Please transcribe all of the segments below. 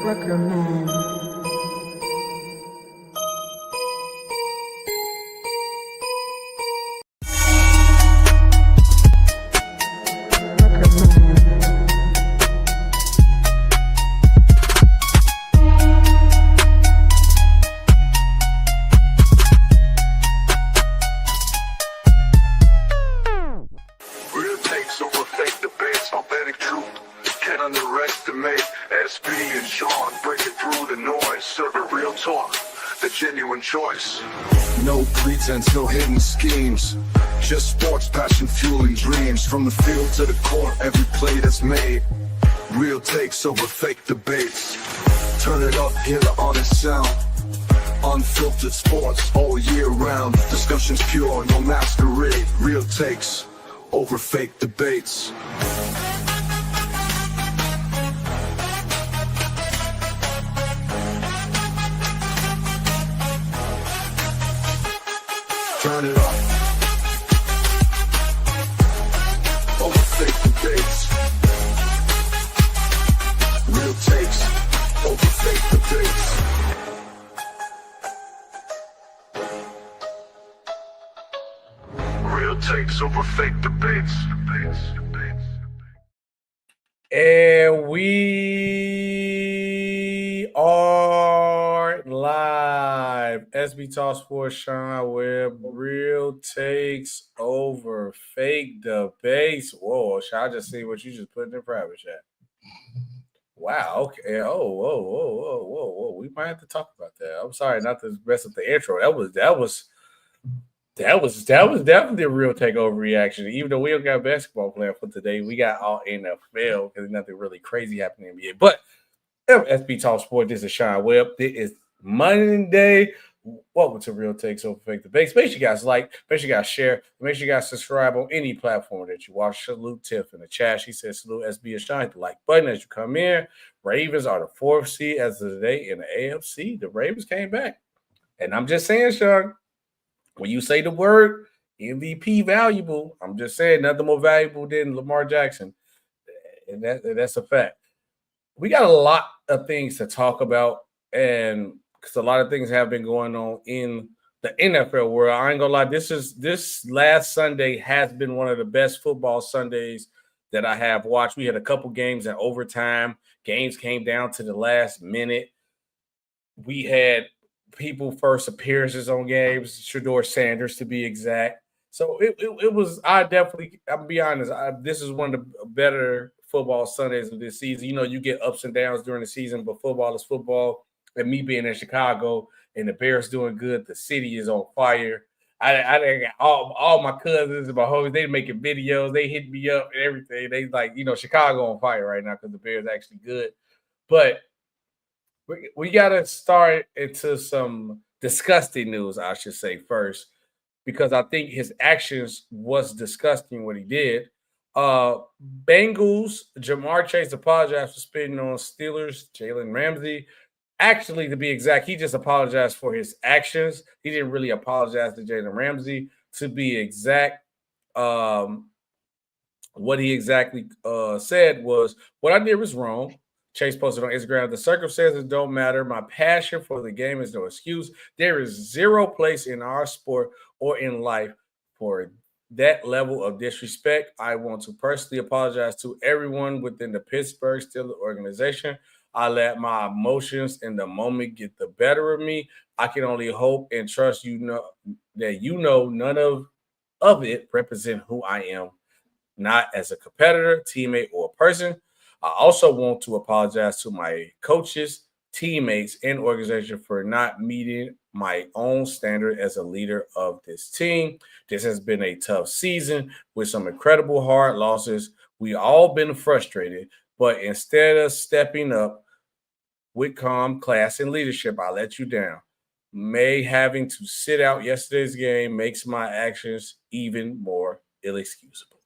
Ruckerman. Choice. No pretense, no hidden schemes. Just sports, passion, fueling dreams. From the field to the court, every play that's made. Real takes over fake debates. Turn it up, hear the honest sound. Unfiltered sports all year round. Discussions pure, no masquerade. Real takes over fake debates. Turn it up. Over fake debates. Real takes over fake debates. Real takes over fake debates. And we are live. Sbtalksports, Sean Webb, real takes over fake debates. Whoa, shall I just see what you just put in the private chat? Wow, okay. Oh, whoa. We might have to talk about that. I'm sorry not to mess up the intro. That was definitely a real takeover reaction. Even though we don't got basketball playing for today, we got all NFL because nothing really crazy happening in the NBA. But Sbtalksports, this is Sean Webb. It is Monday. Welcome to Real Takes Over Fake Debates. Make sure you guys like, make sure you guys share, make sure you guys subscribe on any platform that you watch. Salute Tiff in the chat. She says, salute SB and Sean. Hit the like button as you come in. Ravens are the 4th seed as of today in the AFC. The Ravens came back. And I'm just saying, Sean, when you say the word MVP valuable, I'm just saying nothing more valuable than Lamar Jackson. And that's a fact. We got a lot of things to talk about, and because a lot of things have been going on in the NFL world. I ain't gonna lie, this last Sunday has been one of the best football Sundays that I have watched. We had a couple games in overtime. Games came down to the last minute. We had people first appearances on games, Shedeur Sanders to be exact. So it was, I'll be honest, this is one of the better football Sundays of this season. You know, you get ups and downs during the season, but football is football. And me being in Chicago and the Bears doing good, the city is on fire. I got all my cousins and my homies, they making videos, they hit me up and everything. They like, you know, Chicago on fire right now because the Bears actually good. But we got to start into some disgusting news, I should say, first, because I think his actions was disgusting what he did. Bengals, Jamar Chase apologized for spitting on Steelers, Jalen Ramsey. Actually, to be exact, he just apologized for his actions. He didn't really apologize to Jalen Ramsey. To be exact, what he exactly said was, what I did was wrong. Chase posted on Instagram, the circumstances don't matter. My passion for the game is no excuse. There is zero place in our sport or in life for that level of disrespect. I want to personally apologize to everyone within the Pittsburgh Steelers organization. I let my emotions in the moment get the better of me. I can only hope and trust that none of it represent who I am, not as a competitor, teammate, or person. I also want to apologize to my coaches, teammates, and organization for not meeting my own standard as a leader of this team. This has been a tough season with some incredible hard losses. We all been frustrated, but instead of stepping up with calm, class, and leadership, I let you down. May having to sit out yesterday's game makes my actions even more inexcusable.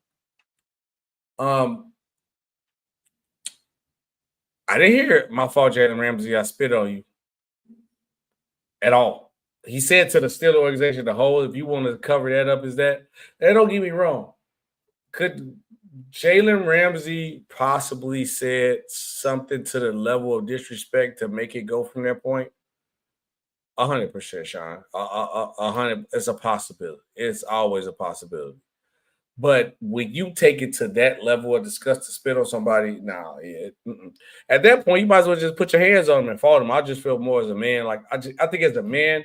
I didn't hear it. My fault, Jalen Ramsey. I spit on you at all. He said to the Steelers organization, the whole, if you want to cover that up, is that. And don't get me wrong. Jalen Ramsey possibly said something to the level of disrespect to make it go from that point. 100%, Sean. 100. It's a possibility. It's always a possibility. But when you take it to that level of disgust to spit on somebody, at that point, you might as well just put your hands on them and fault them. I just feel more as a man. Like I think as a man,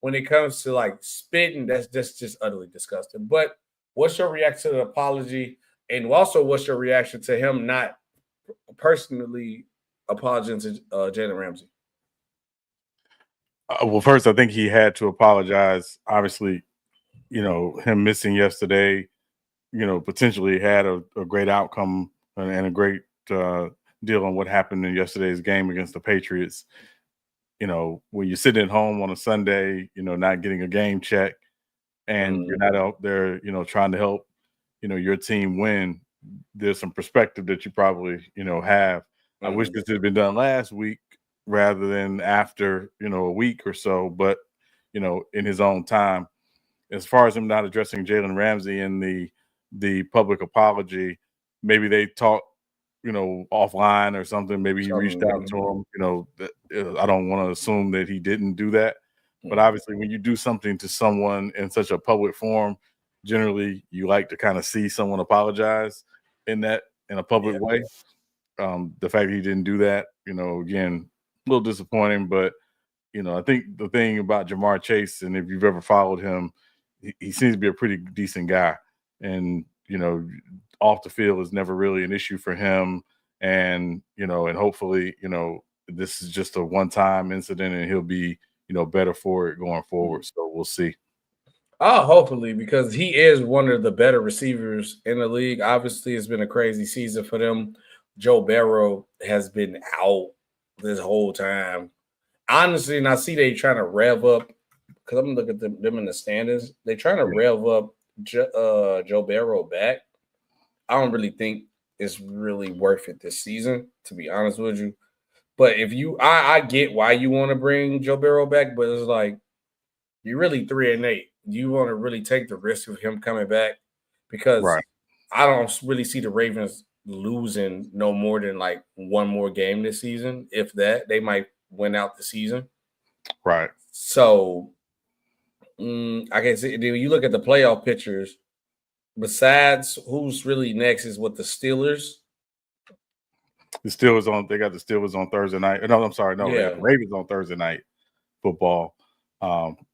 when it comes to like spitting, that's just utterly disgusting. But what's your reaction to the apology? And also, what's your reaction to him not personally apologizing to Jalen Ramsey? Well, first, I think he had to apologize. Obviously, him missing yesterday, potentially had a great outcome and a great deal on what happened in yesterday's game against the Patriots. When you're sitting at home on a Sunday, not getting a game check and you're not out there, trying to help, your team win, there's some perspective that you probably, have. I wish this had been done last week rather than after, a week or so, but, in his own time. As far as him not addressing Jalen Ramsey in the public apology, maybe they talked, offline or something. Maybe he reached out to him. I don't want to assume that he didn't do that. But obviously, when you do something to someone in such a public forum, generally you like to kind of see someone apologize in a public way. The fact that he didn't do that, again, a little disappointing. But, I think the thing about Jamar Chase, and if you've ever followed him, he seems to be a pretty decent guy. And, off the field is never really an issue for him. And, and hopefully, this is just a one-time incident and he'll be, better for it going forward. So we'll see. Hopefully, because he is one of the better receivers in the league. Obviously, it's been a crazy season for them. Joe Burrow has been out this whole time. Honestly, and I see they trying to rev up, because I'm looking at them in the standings. They're trying to rev up Joe Burrow back. I don't really think it's really worth it this season, to be honest with you. But if I get why you want to bring Joe Burrow back, but it's like you're really 3-8. You want to really take the risk of him coming back, because I don't really see the Ravens losing no more than like one more game this season. If that, they might win out the season. Right. So I can see, you look at the playoff pictures. Besides, who's really next is with the Steelers. The Steelers they got the Steelers on Thursday night. No, I'm sorry. No, they got the Ravens on Thursday night football.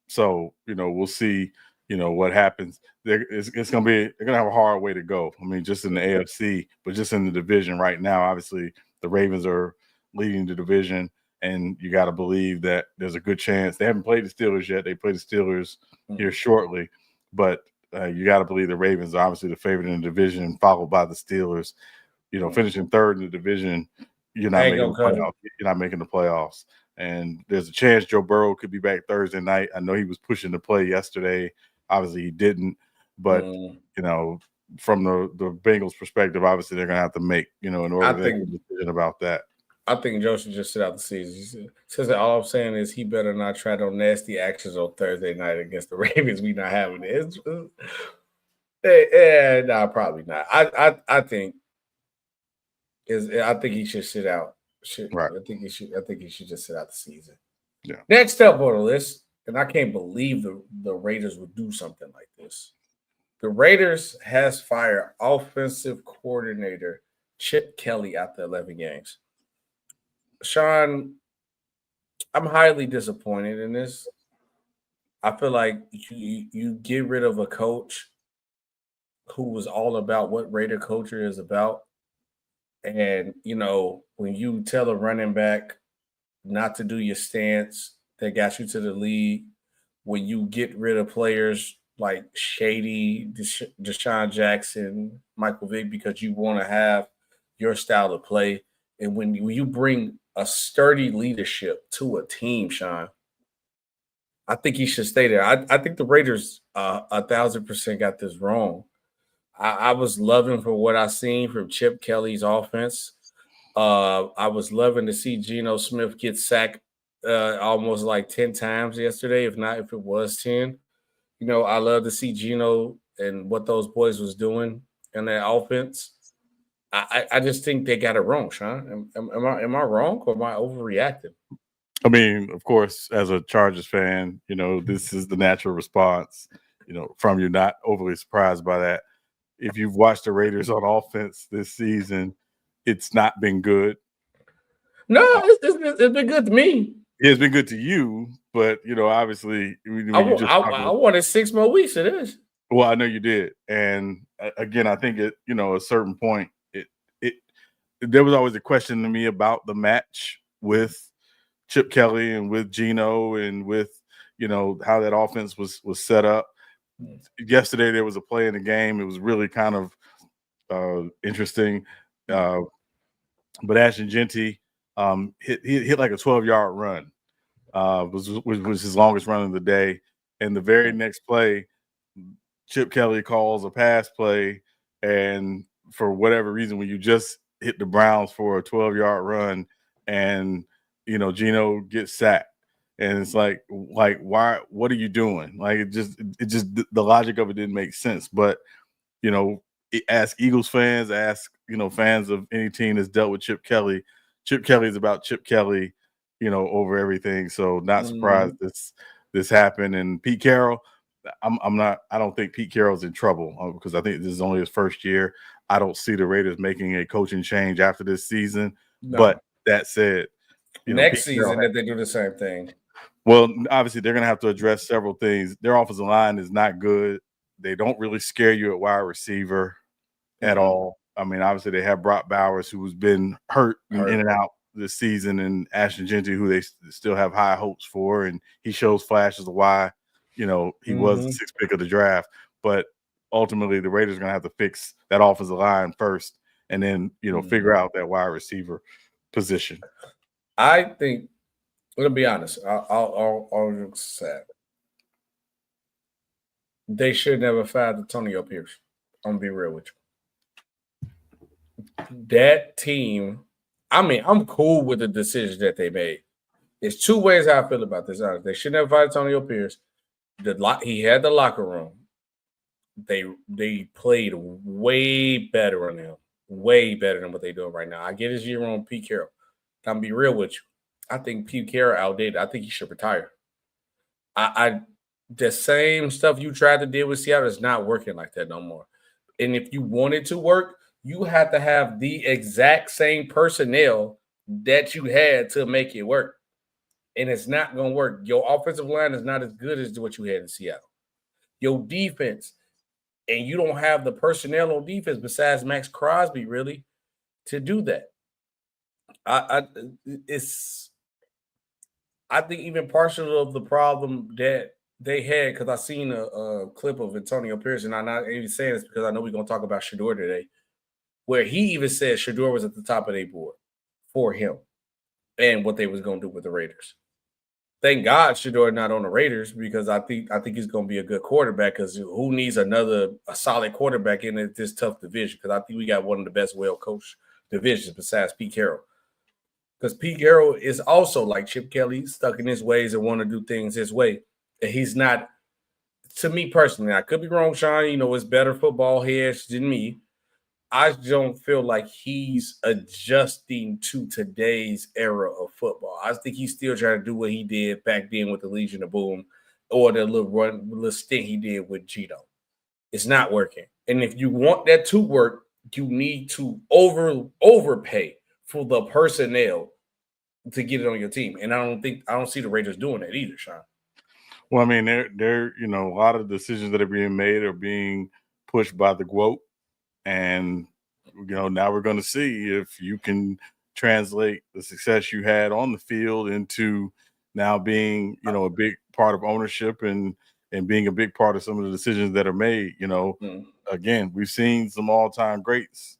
So, we'll see, what happens. They're going to have a hard way to go. I mean, just in the AFC, but just in the division right now, obviously the Ravens are leading the division, and you got to believe that there's a good chance. They haven't played the Steelers yet. They play the Steelers here shortly, but you got to believe the Ravens are obviously the favorite in the division, followed by the Steelers. Finishing third in the division, you're not making the playoffs. You're not making the playoffs. And there's a chance Joe Burrow could be back Thursday night. I know he was pushing to play yesterday. Obviously, he didn't. But, from the Bengals' perspective, obviously they're going to have to make, in order to make a decision about that. I think Joe should just sit out the season. He says that all I'm saying is he better not try no nasty actions on Thursday night against the Ravens. We not having it. No, probably not. I think he should sit out. Right. I think he should just sit out the season. Yeah. Next up on the list, and I can't believe the Raiders would do something like this. The Raiders has fired offensive coordinator Chip Kelly after 11 games. Sean, I'm highly disappointed in this. I feel like you get rid of a coach who was all about what Raider culture is about. And, when you tell a running back not to do your stance that got you to the league, when you get rid of players like Shady, Deshaun Jackson, Michael Vick, because you want to have your style of play, and when you bring a sturdy leadership to a team, Sean, I think he should stay there. I think the Raiders 1,000% got this wrong. I was loving for what I seen from Chip Kelly's offense. I was loving to see Geno Smith get sacked almost like 10 times yesterday, if it was 10. I love to see Geno and what those boys was doing. in that offense. I just think they got it wrong, Sean. Am I wrong or am I overreacting? I mean, of course, as a Chargers fan, this is the natural response, from you. Not overly surprised by that. If you've watched the Raiders on offense this season, it's not been good. No, it's been good to me. It's been good to you, but obviously, I wanted 6 more weeks of this. Well, I know you did, and again, I think at a certain point, there was always a question to me about the match with Chip Kelly and with Geno and with how that offense was set up. Yesterday there was a play in the game. It was really kind of interesting, but Ashton Genty hit like a 12-yard run, was his longest run of the day, and the very next play, Chip Kelly calls a pass play, and for whatever reason, when you just hit the Browns for a 12-yard run, and Geno gets sacked, and it's like why? What are you doing? Like it just the logic of it didn't make sense. But ask Eagles fans, ask fans of any team that's dealt with Chip Kelly. Chip Kelly is about Chip Kelly, over everything. So not surprised this happened. And Pete Carroll, I don't think Pete Carroll's in trouble because I think this is only his first year. I don't see the Raiders making a coaching change after this season. No. But that said, next season if they do the same thing. Well, obviously they're going to have to address several things. Their offensive line is not good. They don't really scare you at wide receiver at all. I mean, obviously they have Brock Bowers, who's been hurt in and out this season, and Ashton Genty, who they still have high hopes for, and he shows flashes of why he was the 6th pick of the draft. But ultimately, the Raiders are going to have to fix that offensive line first, and then figure out that wide receiver position. I think, let's be honest, I'll say they should never fired Antonio Pierce. I'm gonna be real with you. That team, I mean, I'm cool with the decision that they made. There's 2 ways how I feel about this. They should never fire Antonio Pierce. He had the locker room. They played way better on him, way better than what they're doing right now. I get his year on Pete Carroll. I'm gonna be real with you. I think Pete Carroll outdated. I think he should retire. The same stuff you tried to deal with Seattle is not working like that no more. And if you want it to work, you have to have the exact same personnel that you had to make it work. And it's not going to work. Your offensive line is not as good as what you had in Seattle. Your defense, and you don't have the personnel on defense besides Max Crosby, really, to do that. I think even partial of the problem that they had, because I seen a clip of Antonio Pierce, and I'm not even saying this because I know we're going to talk about Shedeur today, where he even said Shedeur was at the top of their board for him and what they was going to do with the Raiders. Thank God Shedeur not on the Raiders, because I think he's going to be a good quarterback, because who needs a solid quarterback in this tough division? Because I think we got one of the best well-coached divisions besides Pete Carroll. Because Pete Carroll is also like Chip Kelly, stuck in his ways and want to do things his way. And he's not, to me personally, I could be wrong, Sean, it's better football heads than me. I don't feel like he's adjusting to today's era of football. I think he's still trying to do what he did back then with the Legion of Boom, or the little stint he did with Geno. It's not working. And if you want that to work, you need to overpay for the personnel to get it on your team. And I don't see the Raiders doing that either, Sean. Well, I mean, they're a lot of decisions that are being made are being pushed by the GOAT. And, now we're going to see if you can translate the success you had on the field into now being, a big part of ownership and being a big part of some of the decisions that are made. Again, we've seen some all-time greats,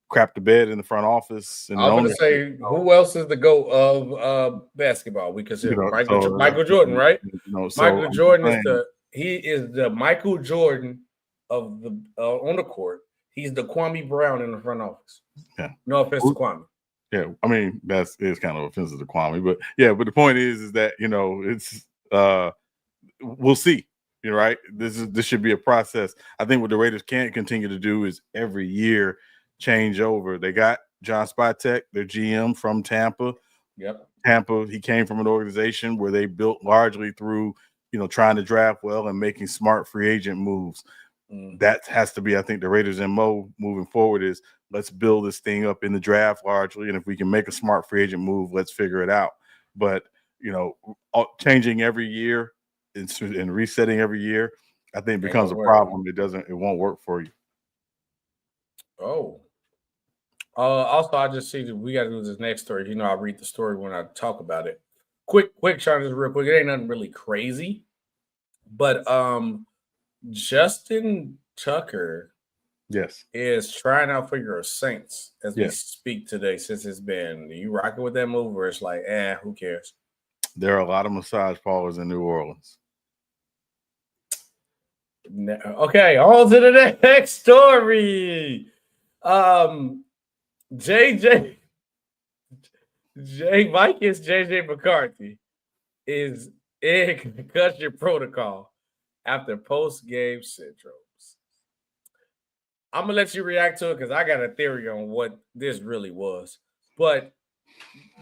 crap the bed in the front office. And I was going to say, who else is the GOAT of basketball? We consider Michael Jordan, right? Michael Jordan is the Michael Jordan of the on the court. He's the Kwame Brown in the front office. Yeah. No offense to Kwame. Yeah, I mean, that's kind of offensive to Kwame, but the point is that it's we'll see. You're right. This should be a process. I think what the Raiders can't continue to do is every year change over. They got John Sbtalksports, their GM from Tampa. Yep. Tampa, he came from an organization where they built largely through, trying to draft well and making smart free agent moves. That has to be, I think, the Raiders' MO moving forward is let's build this thing up in the draft largely. And if we can make a smart free agent move, let's figure it out. But, changing every year and resetting every year, I think becomes a problem. It won't work for you. Oh. Also, I just see that we got to do this next story. I'll read the story when I talk about it. Quick, Sean, just real quick. It ain't nothing really crazy. But Justin Tucker is trying out for your Saints as we speak today, since it's been, you rocking with that move or it's like, who cares? There are a lot of massage parlors in New Orleans. Okay, on to the next story. JJ McCarthy is in concussion protocol after post-game syndromes. I'm going to let you react to it because I got a theory on what this really was. But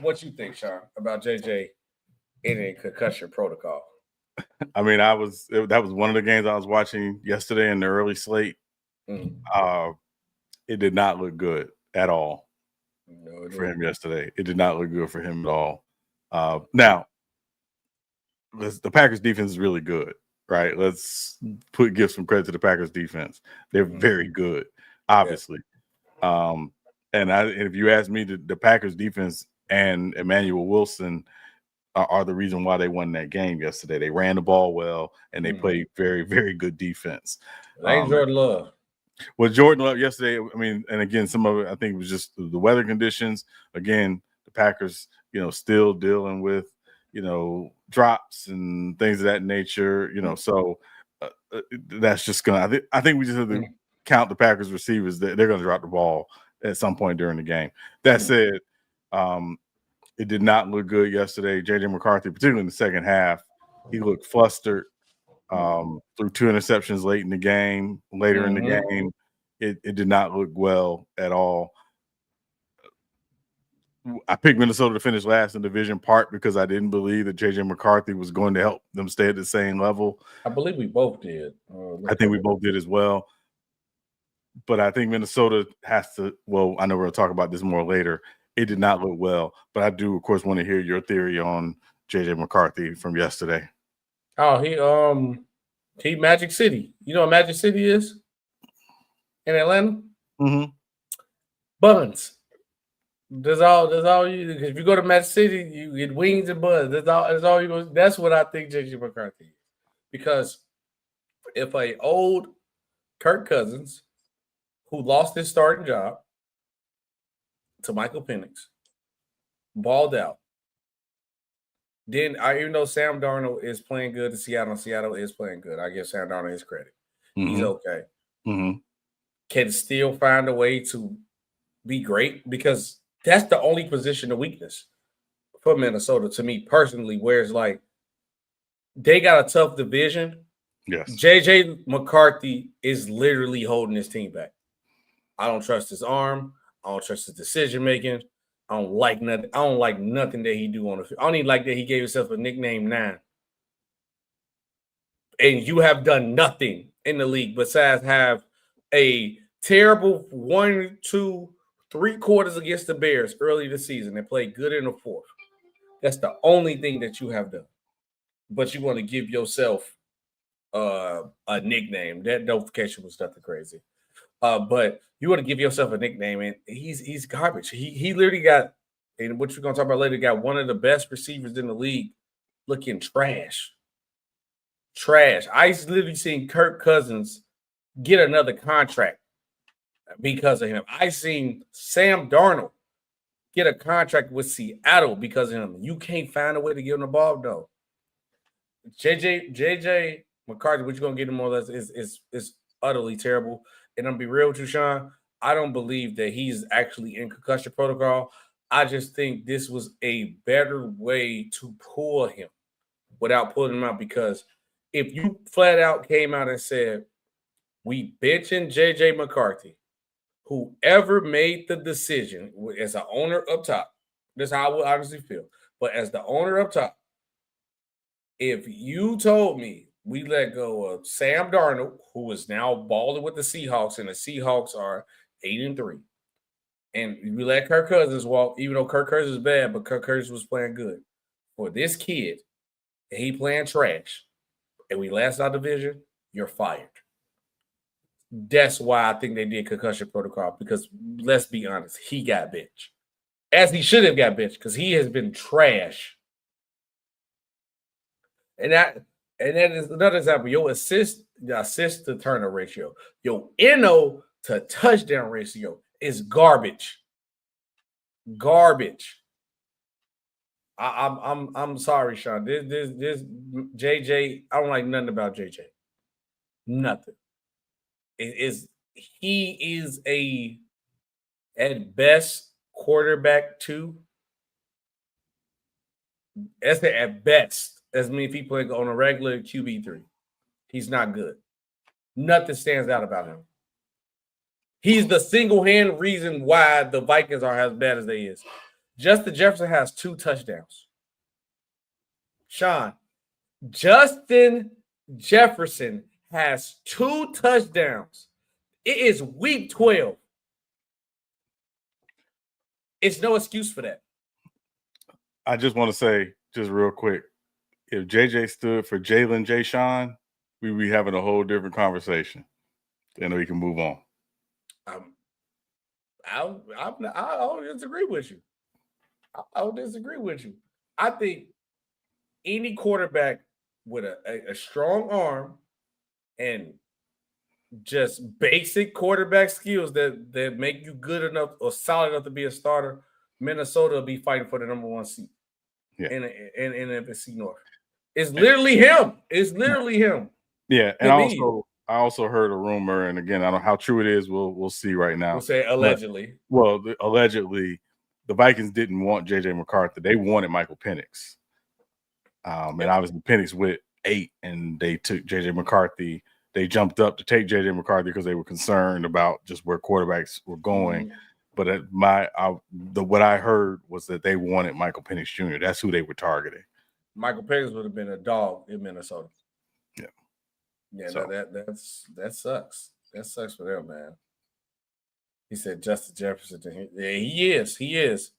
what you think, Sean, about JJ in a concussion protocol? I mean, that was one of the games I was watching yesterday in the early slate. It did not look good at all for him yesterday. It did not look good for him at all. Now, the Packers defense is really good, right? Let's give some credit to the Packers defense. They're very good, obviously. And if you ask me, the Packers defense and Emmanuel Wilson are the reason why they won that game yesterday. They ran the ball well, and they played very, very good defense. Ain't Jordan Love. Well, Jordan Love yesterday, I mean, and again, some of it I think was just the weather conditions. Again, the Packers, still dealing with, drops and things of that nature, so that's just going to – I think we just have to count the Packers receivers. They're going to drop the ball at some point during the game. That said, it did not look good yesterday. J.J. McCarthy, particularly in the second half, he looked flustered. Threw 2 interceptions late in the game. Later in the game, it did not look well at all. I picked Minnesota to finish last in the division, part because I didn't believe that J.J. McCarthy was going to help them stay at the same level. I believe we both did. I think we both did as well. But I think Minnesota has to – well, I know we're going to talk about this more later. It did not look well. But I do, of course, want to hear your theory on J.J. McCarthy from yesterday. Oh, he Magic City. You know what Magic City is in Atlanta? Buns. That's all you. If you go to Magic City, you get wings and buns. That's all you go. That's what I think JJ McCarthy is. Because if a old Kirk Cousins, who lost his starting job to Michael Penix, balled out. Then, even though Sam Darnold is playing good in Seattle, Seattle is playing good. I give Sam Darnold his credit. He's okay. Can still find a way to be great, because that's the only position of weakness for Minnesota, to me personally, where it's like they got a tough division. Yes. J.J. McCarthy is literally holding his team back. I don't trust his arm. I don't trust his decision-making. I don't like nothing. I don't like nothing that he do on the field. I don't even like that he gave himself a nickname 9. And you have done nothing in the league besides have a terrible 1, 2, 3 quarters against the Bears early this season and played good in the 4th. That's the only thing that you have done. But you want to give yourself a nickname. That notification was nothing crazy. But you want to give yourself a nickname, and he's garbage. He literally got, and what you're going to talk about later, got one of the best receivers in the league looking trash. I literally seen Kirk Cousins get another contract because of him. I seen Sam Darnold get a contract with Seattle because of him. You can't find a way to give him the ball, though. JJ McCarthy, what you gonna get him more or less is utterly terrible. And I'm gonna be real with you, Sean. I don't believe that he's actually in concussion protocol. I just think this was a better way to pull him without pulling him out, because if you flat out came out and said, we benching JJ McCarthy, whoever made the decision as an owner up top, this is how I would honestly feel. But as the owner up top, if you told me we let go of Sam Darnold, who is now balling with the Seahawks, and the Seahawks are 8-3, and we let Kirk Cousins walk, even though Kirk Cousins is bad, but Kirk Cousins was playing good. For this kid, and he playing trash, and we last our division, you're fired. That's why I think they did concussion protocol, because let's be honest, he got benched. As he should have got benched, because he has been trash. And that is another example. Your assist to turnover ratio, your NO to touchdown ratio is garbage. Garbage. I'm sorry, Sean. This JJ, I don't like nothing about JJ. Nothing. He is a at best quarterback 2. That's at best. That's mean if he playing on a regular QB3. He's not good. Nothing stands out about him. He's the single-hand reason why the Vikings are as bad as they is. Justin Jefferson has 2 touchdowns. Sean, Justin Jefferson has 2 touchdowns. It is week 12. It's no excuse for that. I just want to say, just real quick, if JJ stood for Jalen J. Sean, we'd be having a whole different conversation. Then we can move on. I don't disagree with you. I don't disagree with you. I think any quarterback with a strong arm and just basic quarterback skills that make you good enough or solid enough to be a starter, Minnesota will be fighting for the number 1 seed in AFC North. It's literally him. It's literally him. Yeah, and I also heard a rumor, and again, I don't know how true it is. We'll see right now. We'll say allegedly. Allegedly, the Vikings didn't want JJ McCarthy. They wanted Michael Penix. And obviously Penix went 8, and they took JJ McCarthy. They jumped up to take JJ McCarthy because they were concerned about just where quarterbacks were going. But what I heard was that they wanted Michael Penix Jr. That's who they were targeting. Michael Penix would have been a dog in Minnesota. Yeah. Yeah, so. That sucks. That sucks for them, man. He said Justin Jefferson. Yeah, he is. He is.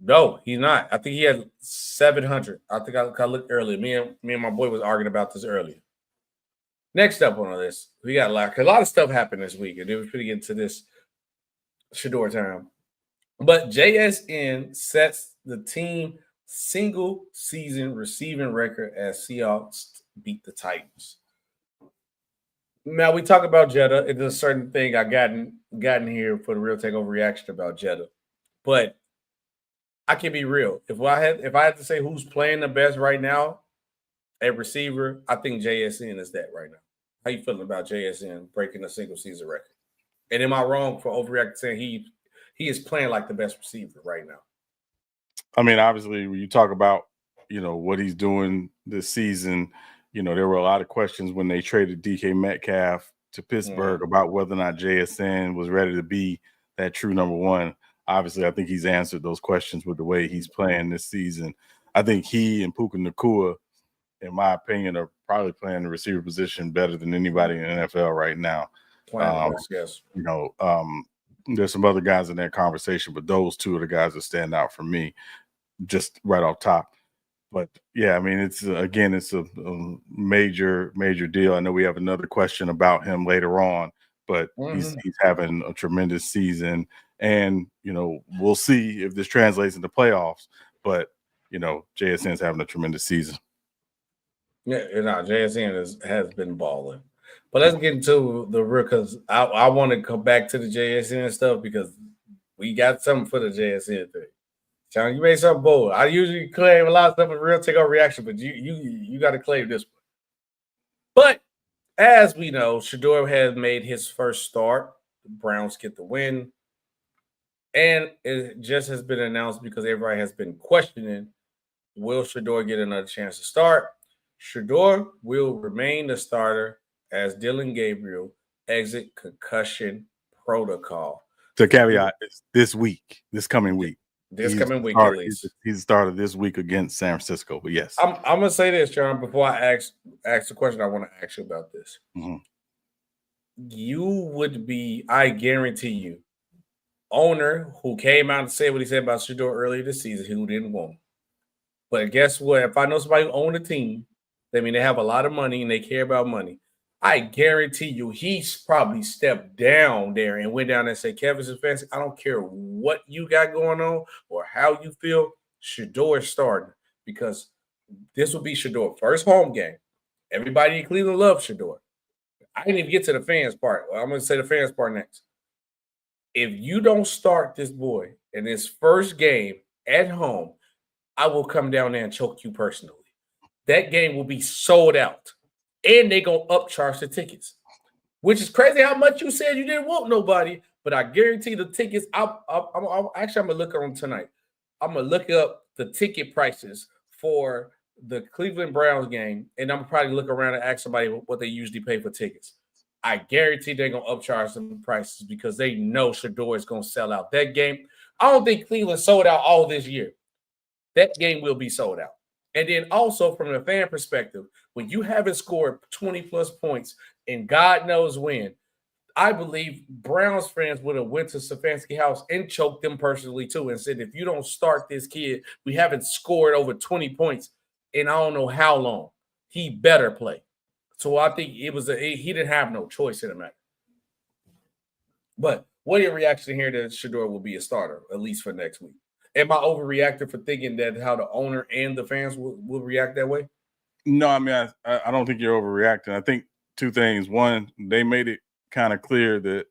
No, he's not. I think he had 700. I think I looked earlier. Me and my boy was arguing about this earlier. Next up on this, we got a lot of stuff happened this week, and it was pretty into this Shedeur time. But JSN sets the team single season receiving record as Seahawks beat the Titans. Now we talk about Jetta. It's a certain thing I gotten here for the Real Takeover reaction about Jetta, but I can be real. If I had to say who's playing the best right now at receiver, I think JSN is that right now. How you feeling about JSN breaking a single season record? And am I wrong for overreacting saying he is playing like the best receiver right now? I mean, obviously, when you talk about, what he's doing this season, there were a lot of questions when they traded DK Metcalf to Pittsburgh about whether or not JSN was ready to be that true number 1. Obviously, I think he's answered those questions with the way he's playing this season. I think he and Puka Nacua, in my opinion, are probably playing the receiver position better than anybody in the NFL right now. Yes. There's some other guys in that conversation, but those 2 are the guys that stand out for me just right off top. But yeah, I mean, it's a major deal. I know we have another question about him later on, but he's having a tremendous season, and we'll see if this translates into playoffs. But JSN's having a tremendous season. Yeah, JSN has been balling. But let's get into the real, because I want to come back to the JSN stuff because we got something for the JSN thing. Sean, you made something bold. I usually claim a lot of stuff in Real Takeover reaction, but you got to claim this one. But as we know, Shedeur has made his first start. The Browns get the win. And it just has been announced because everybody has been questioning, will Shedeur get another chance to start? Shedeur will remain the starter as Dillon Gabriel exit concussion protocol. The caveat is this coming week. This coming week, at least. He's the starter this week against San Francisco, but yes. I'm going to say this, John, before I ask the question I want to ask you about this. Mm-hmm. You would be, I guarantee you, owner who came out and said what he said about Shedeur earlier this season, who didn't want him. But guess what? If I know somebody who owns a team, they have a lot of money and they care about money. I guarantee you he's probably stepped down there and went down and said, Kevin Stefanski, I don't care what you got going on or how you feel, Shedeur is starting because this will be Shedeur's first home game. Everybody in Cleveland loves Shedeur. I didn't even get to the fans part. Well, I'm going to say the fans part next. If you don't start this boy in his first game at home, I will come down there and choke you personally. That game will be sold out. And they're going to upcharge the tickets, which is crazy how much you said you didn't want nobody. But I guarantee the tickets, I'm going to look on tonight. I'm going to look up the ticket prices for the Cleveland Browns game, and I'm probably look around and ask somebody what they usually pay for tickets. I guarantee they're going to upcharge some prices because they know Shedeur is going to sell out. That game, I don't think Cleveland sold out all this year. That game will be sold out. And then also from a fan perspective, when you haven't scored 20-plus points and God knows when, I believe Browns fans would have went to Stefanski house and choked them personally too and said, if you don't start this kid, we haven't scored over 20 points in I don't know how long. He better play. So I think he didn't have no choice in the matter. But what are your reaction here that Shedeur will be a starter, at least for next week? Am I overreacting for thinking that how the owner and the fans will react that way? No, I mean, I don't think you're overreacting. I think two things. One, they made it kind of clear that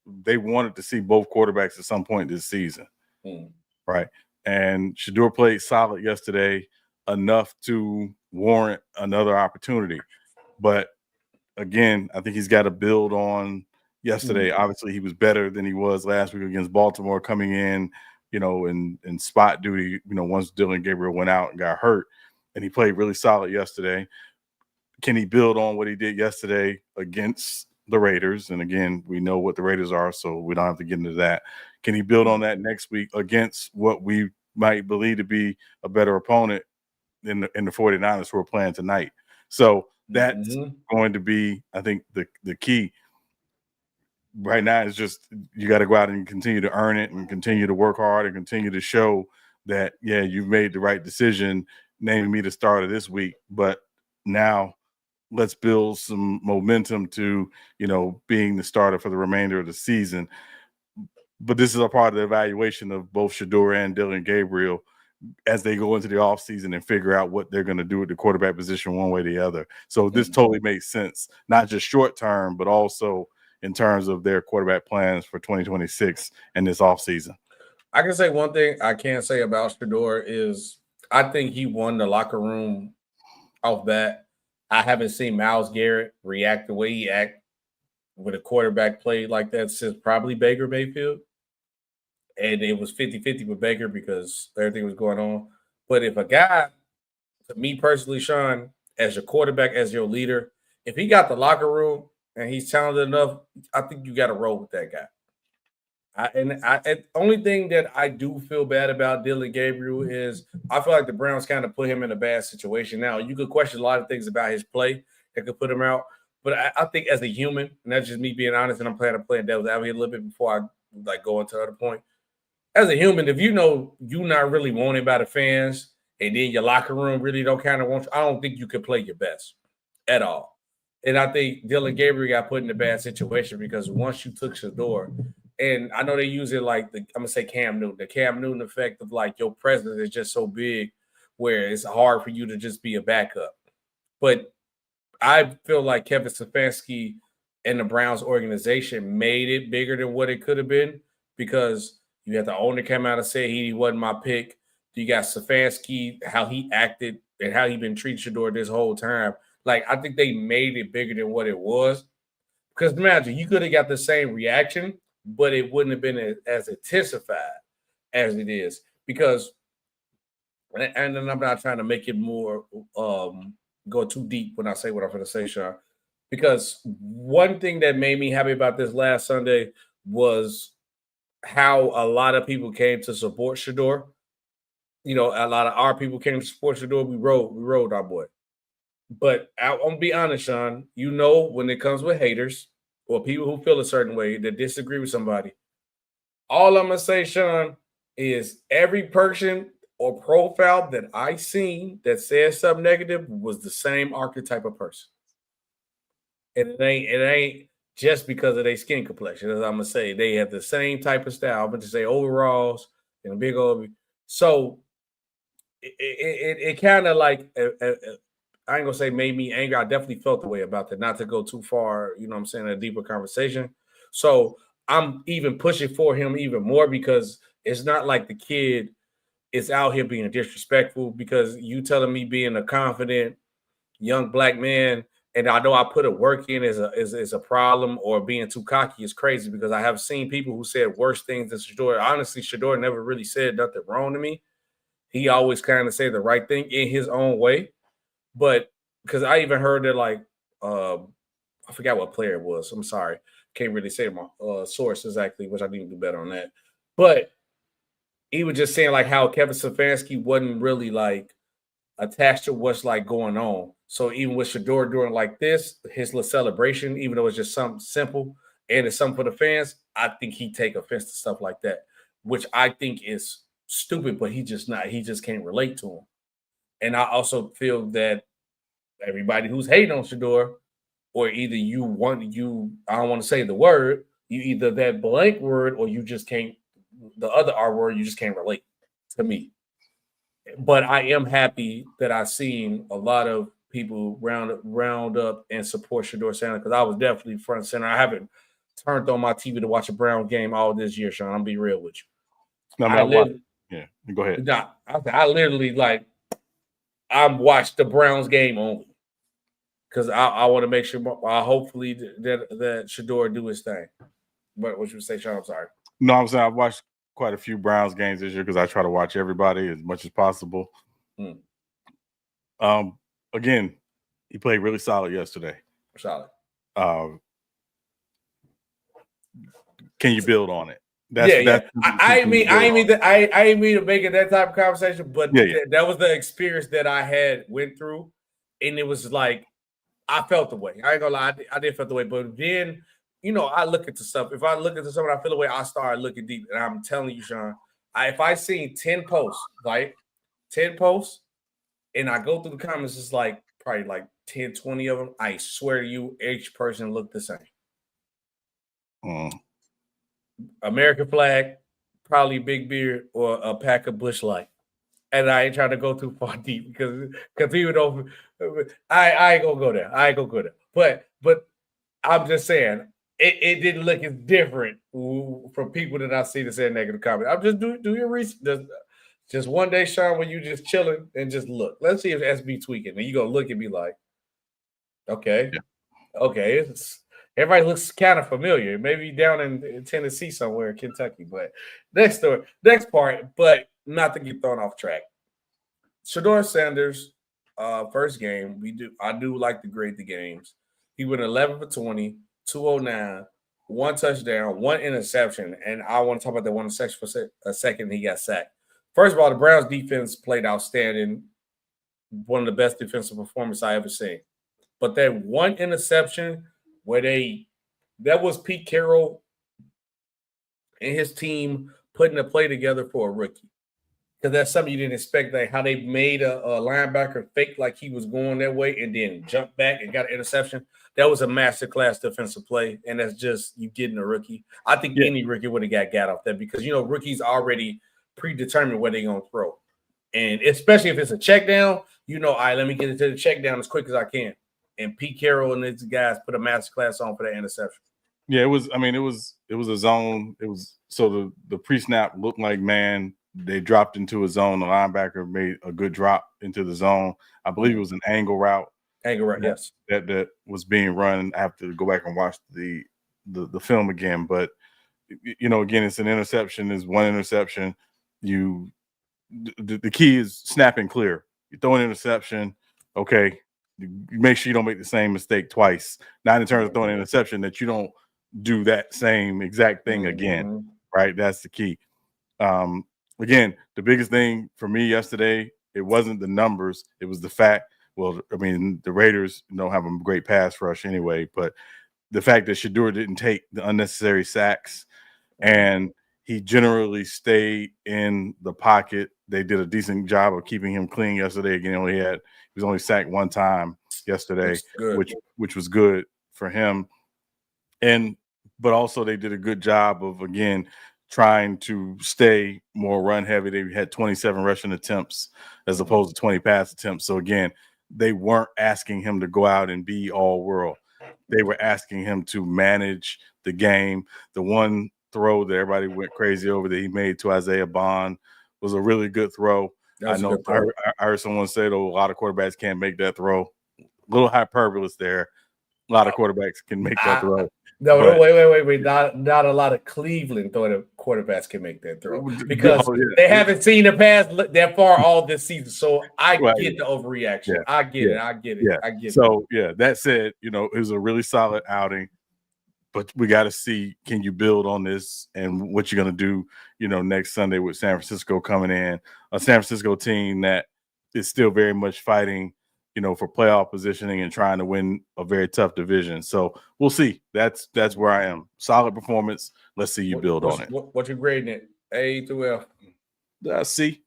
they wanted to see both quarterbacks at some point this season, right? And Shedeur played solid yesterday, enough to warrant another opportunity. But again, I think he's got to build on yesterday. Obviously, he was better than he was last week against Baltimore, coming in, in spot duty, once Dillon Gabriel went out and got hurt, and he played really solid yesterday. Can he build on what he did yesterday against the Raiders? And again, we know what the Raiders are, so we don't have to get into that. Can he build on that next week against what we might believe to be a better opponent in the 49ers who are playing tonight? So that's going to be, I think, the key. Right now is just you got to go out and continue to earn it and continue to work hard and continue to show that, yeah, you've made the right decision naming me the starter this week. But now let's build some momentum to, being the starter for the remainder of the season. But this is a part of the evaluation of both Shedeur and Dillon Gabriel as they go into the offseason and figure out what they're going to do at the quarterback position one way or the other. So this totally makes sense, not just short term, but also in terms of their quarterback plans for 2026 and this offseason. I can say one thing I can't say about Shedeur is I think he won the locker room off that. I haven't seen Myles Garrett react the way he act with a quarterback play like that since probably Baker Mayfield. And it was 50-50 with Baker because everything was going on. But if a guy, to me personally, Sean, as your quarterback, as your leader, if he got the locker room and he's talented enough, I think you got to roll with that guy. The only thing that I do feel bad about Dillon Gabriel is I feel like the Browns kind of put him in a bad situation. Now, you could question a lot of things about his play that could put him out, but I think as a human, and that's just me being honest, and I'm playing devil's advocate a little bit before I go into the other point. As a human, if you know you're not really wanted by the fans, and then your locker room really don't kind of want you, I don't think you could play your best at all. And I think Dillon Gabriel got put in a bad situation because once you took Shedeur, and I know they use it like I'm going to say Cam Newton, the Cam Newton effect of like your presence is just so big where it's hard for you to just be a backup. But I feel like Kevin Stefanski and the Browns organization made it bigger than what it could have been because you had the owner come out and say he wasn't my pick. You got Stefanski, how he acted and how he been treating Shedeur this whole time. Like, I think they made it bigger than what it was. Because imagine, you could have got the same reaction, but it wouldn't have been as intensified as it is. Because, and I'm not trying to make it more, go too deep when I say what I'm going to say, Sean. Because one thing that made me happy about this last Sunday was how a lot of people came to support Shedeur. You know, a lot of our people came to support Shedeur. We rode our boy. But I'm going to be honest, Sean, you know, when it comes with haters or people who feel a certain way that disagree with somebody, all I'm going to say, Sean, is every person or profile that I seen that says something negative was the same archetype of person. And it ain't just because of their skin complexion. As I'm going to say, they have the same type of style. I'm going to say overalls and a big old. So it kind of like, I ain't gonna say made me angry. I definitely felt the way about that. Not to go too far, you know what I'm saying, a deeper conversation. So I'm even pushing for him even more because it's not like the kid is out here being disrespectful because you telling me being a confident young black man, and I know I put a work in is a problem, or being too cocky is crazy because I have seen people who said worse things than Shedeur. Honestly, Shedeur never really said nothing wrong to me. He always kind of said the right thing in his own way. But because I even heard that, like, I forgot what player it was. I'm sorry. Can't really say my source exactly, which I need to do better on that. But he was just saying, like, how Kevin Stefanski wasn't really, like, attached to what's, like, going on. So even with Shedeur doing like this, his little celebration, even though it's just something simple and it's something for the fans, I think he'd take offense to stuff like that, which I think is stupid, but he just can't relate to him. And I also feel that everybody who's hating on Shedeur, or either I don't want to say the word, you either that blank word or you just can't, the other R word, you just can't relate to me. But I am happy that I've seen a lot of people round up and support Shedeur Sanders because I was definitely front and center. I haven't turned on my TV to watch a Brown game all this year, Sean. I'm be real with you. Yeah, go ahead. Nah, I literally watched the Browns game only because I want to make sure. Hopefully that Shedeur do his thing. But what you say, Sean? I'm sorry. No, I'm saying I've watched quite a few Browns games this year because I try to watch everybody as much as possible. Again, he played really solid yesterday. Solid. Can you build on it? I ain't mean to make it that type of conversation, but that was the experience that I had went through, and it was like I felt the way. I ain't gonna lie, I did feel the way, but then I look at the stuff. If I look at the stuff and I feel the way, I start looking deep, and I'm telling you, Sean, if I seen 10 posts, right, 10 posts, and I go through the comments, it's like probably like 10, 20 of them. I swear to you, each person looked the same. American flag, probably big beard, or a pack of Bush Light. And I ain't trying to go too far deep because people don't. I ain't gonna go there. But I'm just saying it didn't look as different from people that I see that say negative comments. I'm just do your research. Just one day, Sean, when you just chilling and just look. Let's see if SB tweaking. And you gonna look and be like, okay, everybody looks kind of familiar. Maybe down in Tennessee somewhere, in Kentucky. But next part, but not to get thrown off track. Shedeur Sanders, first game, I do like to grade the games. He went 11 for 20, 209, one touchdown, one interception. And I want to talk about that one interception for a second. He got sacked. First of all, the Browns defense played outstanding. One of the best defensive performances I ever seen. But that one interception where that was Pete Carroll and his team putting a play together for a rookie. Because that's something you didn't expect, like how they made a linebacker fake like he was going that way and then jump back and got an interception. That was a masterclass defensive play, and that's just you getting a rookie. I think any rookie would have got off that because, rookies already predetermined where they're going to throw. And especially if it's a check down, all right, let me get it to the check down as quick as I can. And Pete Carroll and his guys put a masterclass on for that interception. Yeah, it was a zone. It was so the pre-snap looked like man. They dropped into a zone. The linebacker made a good drop into the zone. I believe it was an angle route. Yes. That was being run. I have to go back and watch the film again. But again, it's an interception. It's one interception. The key is snapping clear. You throw an interception, okay, make sure you don't make the same mistake twice. Not in terms of throwing an interception, that you don't do that same exact thing again, right? That's the key. Again, the biggest thing for me yesterday, it wasn't the numbers. It was the fact, well, I mean, the Raiders don't have a great pass rush anyway, but the fact that Shedeur didn't take the unnecessary sacks and he generally stayed in the pocket. They did a decent job of keeping him clean yesterday. Again, he was only sacked one time yesterday, which was good for him. But also they did a good job of, again, trying to stay more run heavy. They had 27 rushing attempts as opposed to 20 pass attempts. So again, they weren't asking him to go out and be all world. They were asking him to manage the game. The one throw that everybody went crazy over that he made to Isaiah Bond was a really good throw. I heard someone say, though, a lot of quarterbacks can't make that throw. A little hyperbole there. A lot of quarterbacks can make that throw. No, wait. Not a lot of Cleveland quarterbacks can make that throw because they haven't seen the pass that far all this season. So I get the overreaction. Yeah, I get it. Yeah. I get it. So, that said, it was a really solid outing. But we got to see, can you build on this and what you're going to do, next Sunday with San Francisco coming in, a San Francisco team that is still very much fighting, for playoff positioning and trying to win a very tough division. So we'll see. That's where I am. Solid performance. Let's see you build on it. What you grading it? A through F? C.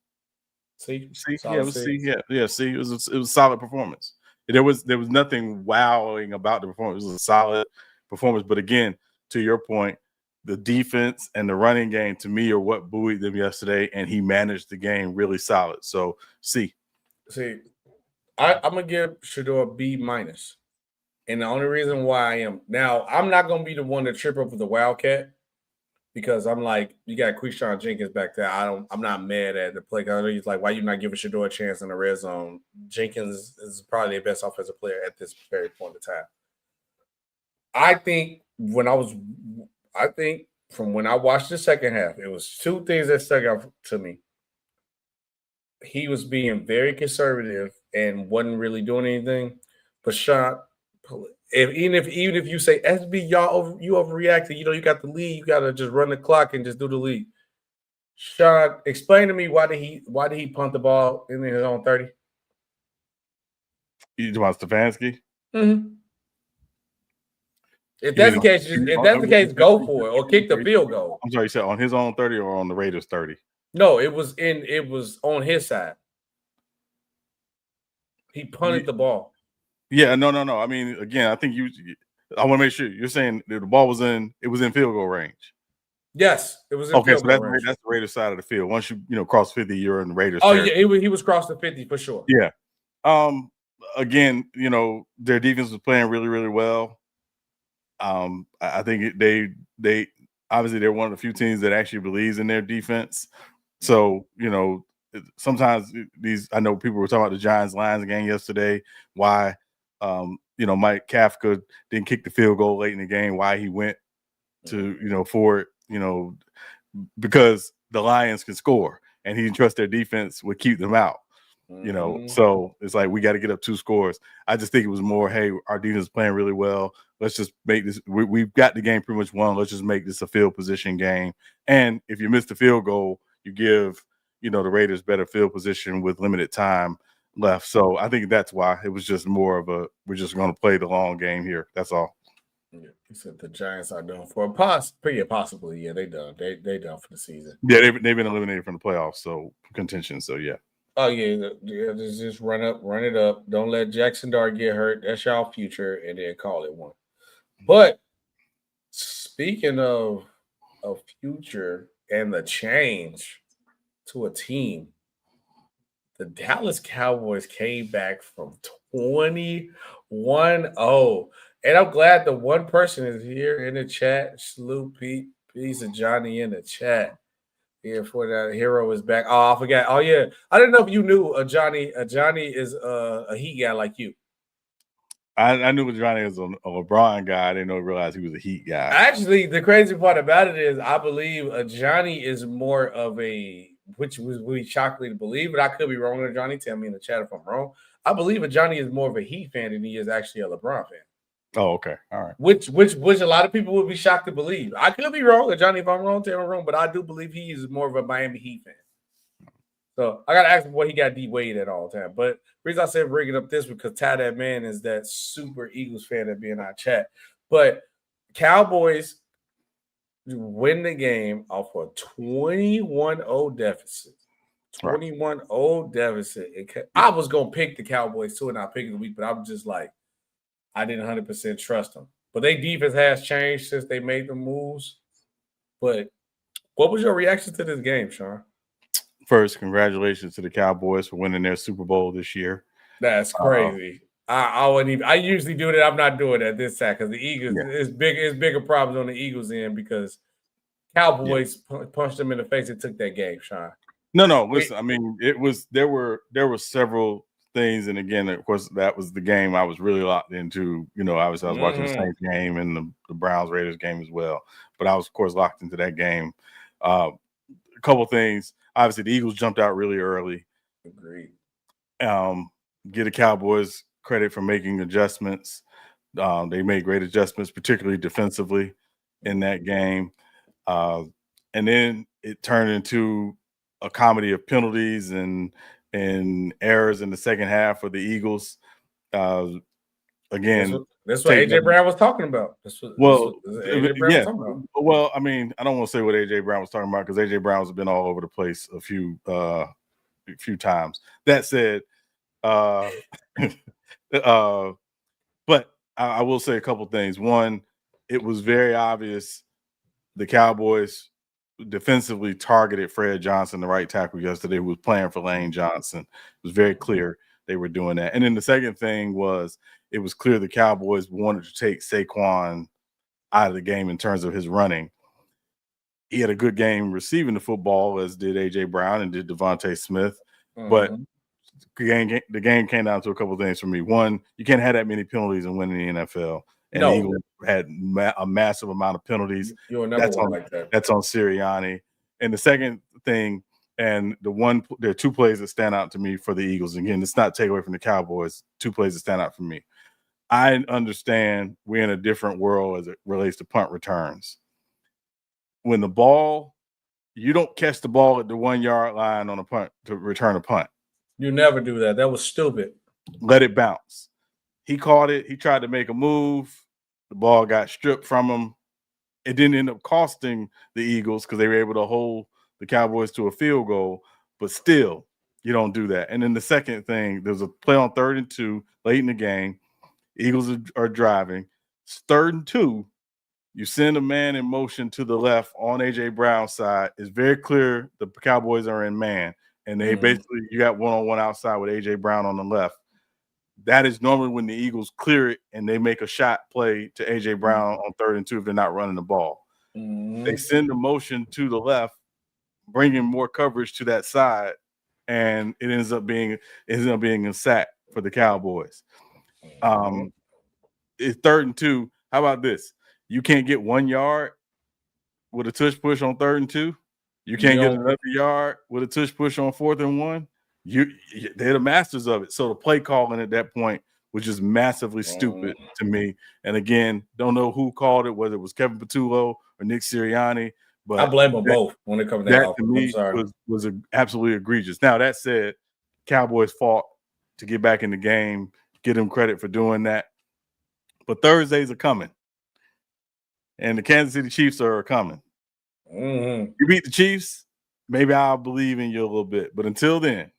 C. Yeah, it was C. Yeah. C. It was a solid performance. There was nothing wowing about the performance. It was a solid performance. But again, to your point, the defense and the running game to me are what buoyed them yesterday, and he managed the game really solid. So C. I'm gonna give Shedeur B-, and the only reason why I am now, I'm not gonna be the one to trip over the Wildcat because I'm like, you got Quishon Jenkins back there. I'm not mad at the play. I know he's like, why you not giving Shedeur a chance in the red zone? Jenkins is probably the best offensive player at this very point in time. I think from when I watched the second half, it was two things that stuck out to me. He was being very conservative and wasn't really doing anything. But Sean, even if you say SB, you overreacted, you got the lead, you gotta just run the clock and just do the lead. Sean, explain to me why did he punt the ball in his own 30? You want Stefanski? Mm-hmm. If that's the case, go for it or kick the field goal. I'm sorry, you said on his own 30 or on the Raiders 30? No, it was on his side. He punted the ball. Yeah, no. I mean, again, I think I want to make sure you're saying that the ball was in field goal range. Yes, it was in field goal range. That's the Raiders side of the field. Once you cross 50, you're in the Raiders. Oh, yeah, he was crossing 50 for sure. Yeah. Again, their defense was playing really, really well. I think they obviously they're one of the few teams that actually believes in their defense. So, sometimes I know people were talking about the Giants-Lions game yesterday, why, Mike Kafka didn't kick the field goal late in the game, why he went to, for it, because the Lions can score and he didn't trust their defense would keep them out. So it's like, we got to get up 2 scores. I just think it was more, hey, our defense is playing really well. Let's just make this. We've got the game pretty much won. Let's just make this a field position game. And if you miss the field goal, you give, the Raiders better field position with limited time left. So I think that's why it was just more of we're just going to play the long game here. That's all. Yeah, he said the Giants are done for possibly. Yeah, they done. They done for the season. Yeah, they've been eliminated from the playoffs, so contention. So yeah. Oh yeah, just run it up. Don't let Jaxon Dart get hurt. That's y'all future, and then call it one. But speaking of future and the change to a team, the Dallas Cowboys came back from 21-0. And I'm glad the one person is here in the chat. Salute Pete, piece of Johnny in the chat. Yeah, for that hero is back. Oh, I forgot. Oh, yeah. I didn't know if you knew Johnny is a Heat guy like you. I knew Johnny was a LeBron guy. I didn't realize he was a Heat guy. Actually, the crazy part about it is I believe Johnny is more of a which was really shockingly to believe, but I could be wrong. Johnny, tell me in the chat if I'm wrong. I believe that Johnny is more of a Heat fan than he is actually a LeBron fan. Oh, okay. All right. Which a lot of people would be shocked to believe. I could be wrong, Johnny. If I'm wrong, tell me wrong, but I do believe he is more of a Miami Heat fan. So I gotta ask him what he got D Wade at all time. But the reason I said bringing up this because Ty that man is that super Eagles fan that be in our chat. But Cowboys win the game off a 21-0 deficit. 21-0 deficit. I was gonna pick the Cowboys too, and I picked the week, but I'm just like, I didn't 100% trust them. But their defense has changed since they made the moves. But what was your reaction to this game, Sean? First, congratulations to the Cowboys for winning their Super Bowl this year. That's crazy. I wouldn't even. I usually do that. I'm not doing that this time because the Eagles. Yeah. It's bigger problems on the Eagles end because Cowboys punched them in the face and took that game, Sean. No. Listen, I mean, there were several things, and again, of course, that was the game I was really locked into. You know, I was watching the Saints game and the Browns Raiders game as well, but I was of course locked into that game. A couple things. Obviously, the Eagles jumped out really early. Agreed. Give the Cowboys credit for making adjustments. They made great adjustments, particularly defensively in that game. And then it turned into a comedy of penalties and errors in the second half for the Eagles. Again, that's what AJ Brown was talking about. AJ Brown was talking about. Well, I mean, I don't want to say what AJ Brown was talking about because AJ Brown's been all over the place a few times. That said, but I will say a couple things. One, it was very obvious the Cowboys defensively targeted Fred Johnson, the right tackle, yesterday, who was playing for Lane Johnson. It was very clear they were doing that. And then the second thing was it was clear the Cowboys wanted to take Saquon out of the game in terms of his running. He had a good game receiving the football, as did A.J. Brown and did Devontae Smith. But the game came down to a couple of things for me. One, you can't have that many penalties and win in the NFL. And the Eagles had a massive amount of penalties. That's on Sirianni. And the second thing, and there are two plays that stand out to me for the Eagles. Again, it's not take away from the Cowboys. Two plays that stand out for me. I understand we're in a different world as it relates to punt returns. When you don't catch the ball at the 1 yard line on a punt to return a punt. You never do that. That was stupid. Let it bounce. He caught it. He tried to make a move. The ball got stripped from him. It didn't end up costing the Eagles because they were able to hold the Cowboys to a field goal. But still, you don't do that. And then the second thing, there's a play on 3rd and 2 late in the game. Eagles are driving. It's 3rd and 2. You send a man in motion to the left on A.J. Brown's side. It's very clear the Cowboys are in man. And they basically, you got one-on-one outside with A.J. Brown on the left. That is normally when the Eagles clear it and they make a shot play to A.J. Brown on 3rd and 2 if they're not running the ball. They send the motion to the left, bringing more coverage to that side, and it ends up being a sack for the Cowboys. It's 3rd and 2. How about this? You can't get 1 yard with a tush push on 3rd and 2. You can't get another yard with a tush push on 4th and 1. They're the masters of it. So the play calling at that point was just massively stupid to me. And again, don't know who called it, whether it was Kevin Patullo or Nick Sirianni. But I blame them both when it comes to that. To me was absolutely egregious. Now that said, Cowboys fought to get back in the game. Give them credit for doing that. But Thursdays are coming, and the Kansas City Chiefs are coming. You beat the Chiefs, maybe I'll believe in you a little bit. But until then,